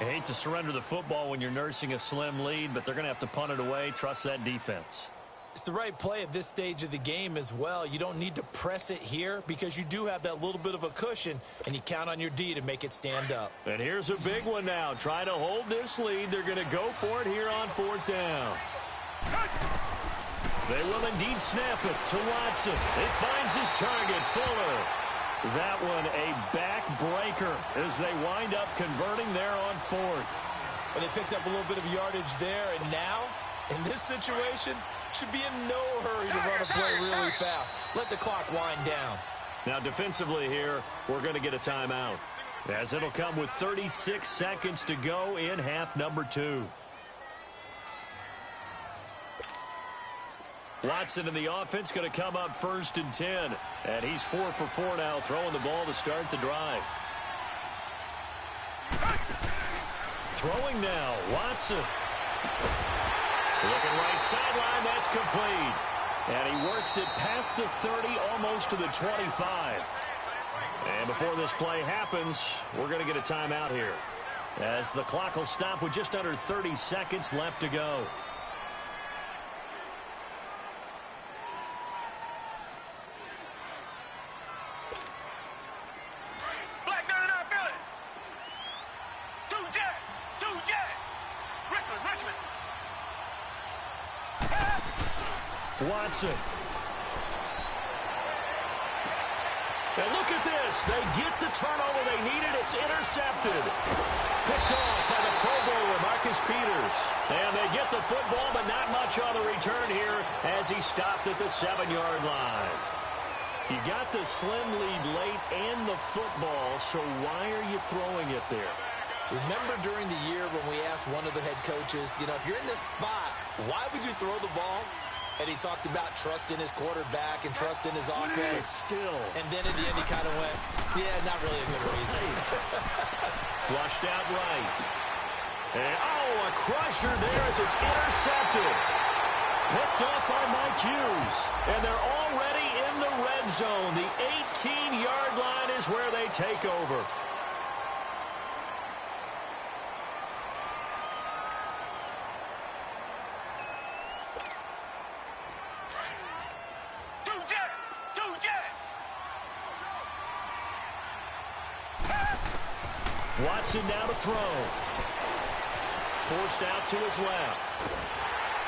I hate to surrender the football when you're nursing a slim lead, but they're going to have to punt it away. Trust that defense. It's the right play at this stage of the game as well. You don't need to press it here because you do have that little bit of a cushion, and you count on your D to make it stand up. And here's a big one now. Trying to hold this lead. They're going to go for it here on fourth down. They will indeed snap it to Watson. It finds his target, Fuller. That one a backbreaker as they wind up converting there on fourth. But they picked up a little bit of yardage there, and now, in this situation, should be in no hurry to run a play really fast. Let the clock wind down. Now, defensively here, we're going to get a timeout, as it'll come with 36 seconds to go in half number 2. Watson in the offense going to come up 1st and 10. And he's 4 for 4 now, throwing the ball to start the drive. Throwing now, Watson. Looking right sideline, that's complete. And he works it past the 30, almost to the 25. And before this play happens, we're going to get a timeout here, as the clock will stop with just under 30 seconds left to go. Watson. And look at this. They get the turnover they needed. It's intercepted. Picked off by the Pro Bowler, Marcus Peters. And they get the football, but not much on the return here as he stopped at the 7-yard line. You got the slim lead late and the football, so why are you throwing it there? Remember during the year when we asked one of the head coaches, you know, if you're in this spot, why would you throw the ball? And he talked about trust in his quarterback and trust in his offense. Still. And then at the end he kind of went, yeah, not really a good reason. Flushed out right. And, oh, a crusher there as it's intercepted. Picked up by Mike Hughes. And they're already in the red zone. The 18-yard line is where they take over. Watson now to throw. Forced out to his left.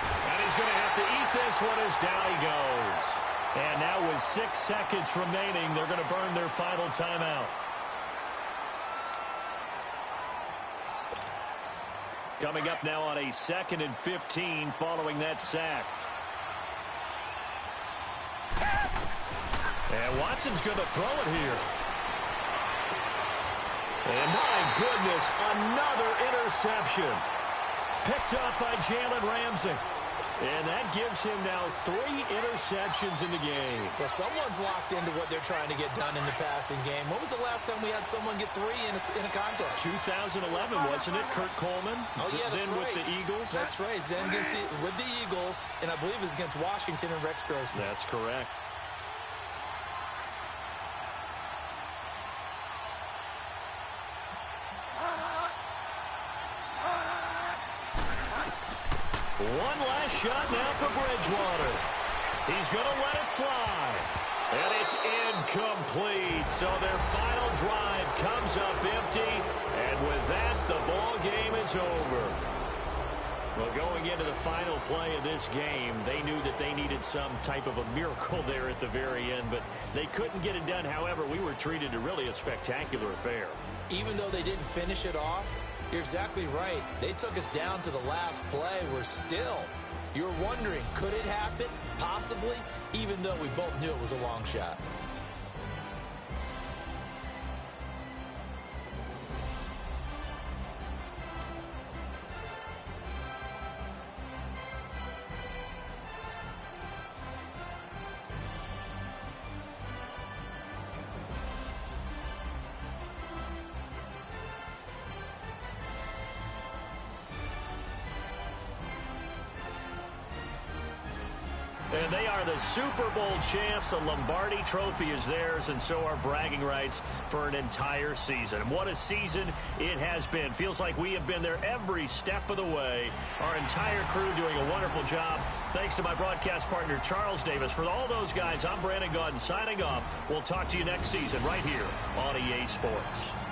And he's going to have to eat this one as down he goes. And now with 6 seconds remaining, they're going to burn their final timeout. Coming up now on a 2nd and 15 following that sack. And Watson's going to throw it here. And my goodness, another interception. Picked up by Jalen Ramsey. And that gives him now 3 interceptions in the game. Well, someone's locked into what they're trying to get done in the passing game. When was the last time we had someone get 3 in a contest? 2011, wasn't it? Kurt Coleman. Oh, yeah, that's then right. with the Eagles. That's right. Then with the Eagles, and I believe it was against Washington and Rex Grossman. That's correct. One last shot now for Bridgewater. He's going to let it fly. And it's incomplete. So their final drive comes up empty. And with that, the ball game is over. Well, going into the final play of this game, they knew that they needed some type of a miracle there at the very end, but they couldn't get it done. However, we were treated to really a spectacular affair. Even though they didn't finish it off, you're exactly right. They took us down to the last play. You're wondering, could it happen? Possibly, even though we both knew it was a long shot. And they are the Super Bowl champs. The Lombardi Trophy is theirs, and so are bragging rights for an entire season. And what a season it has been. Feels like we have been there every step of the way. Our entire crew doing a wonderful job. Thanks to my broadcast partner, Charles Davis. For all those guys, I'm Brandon Gaudin signing off. We'll talk to you next season right here on EA Sports.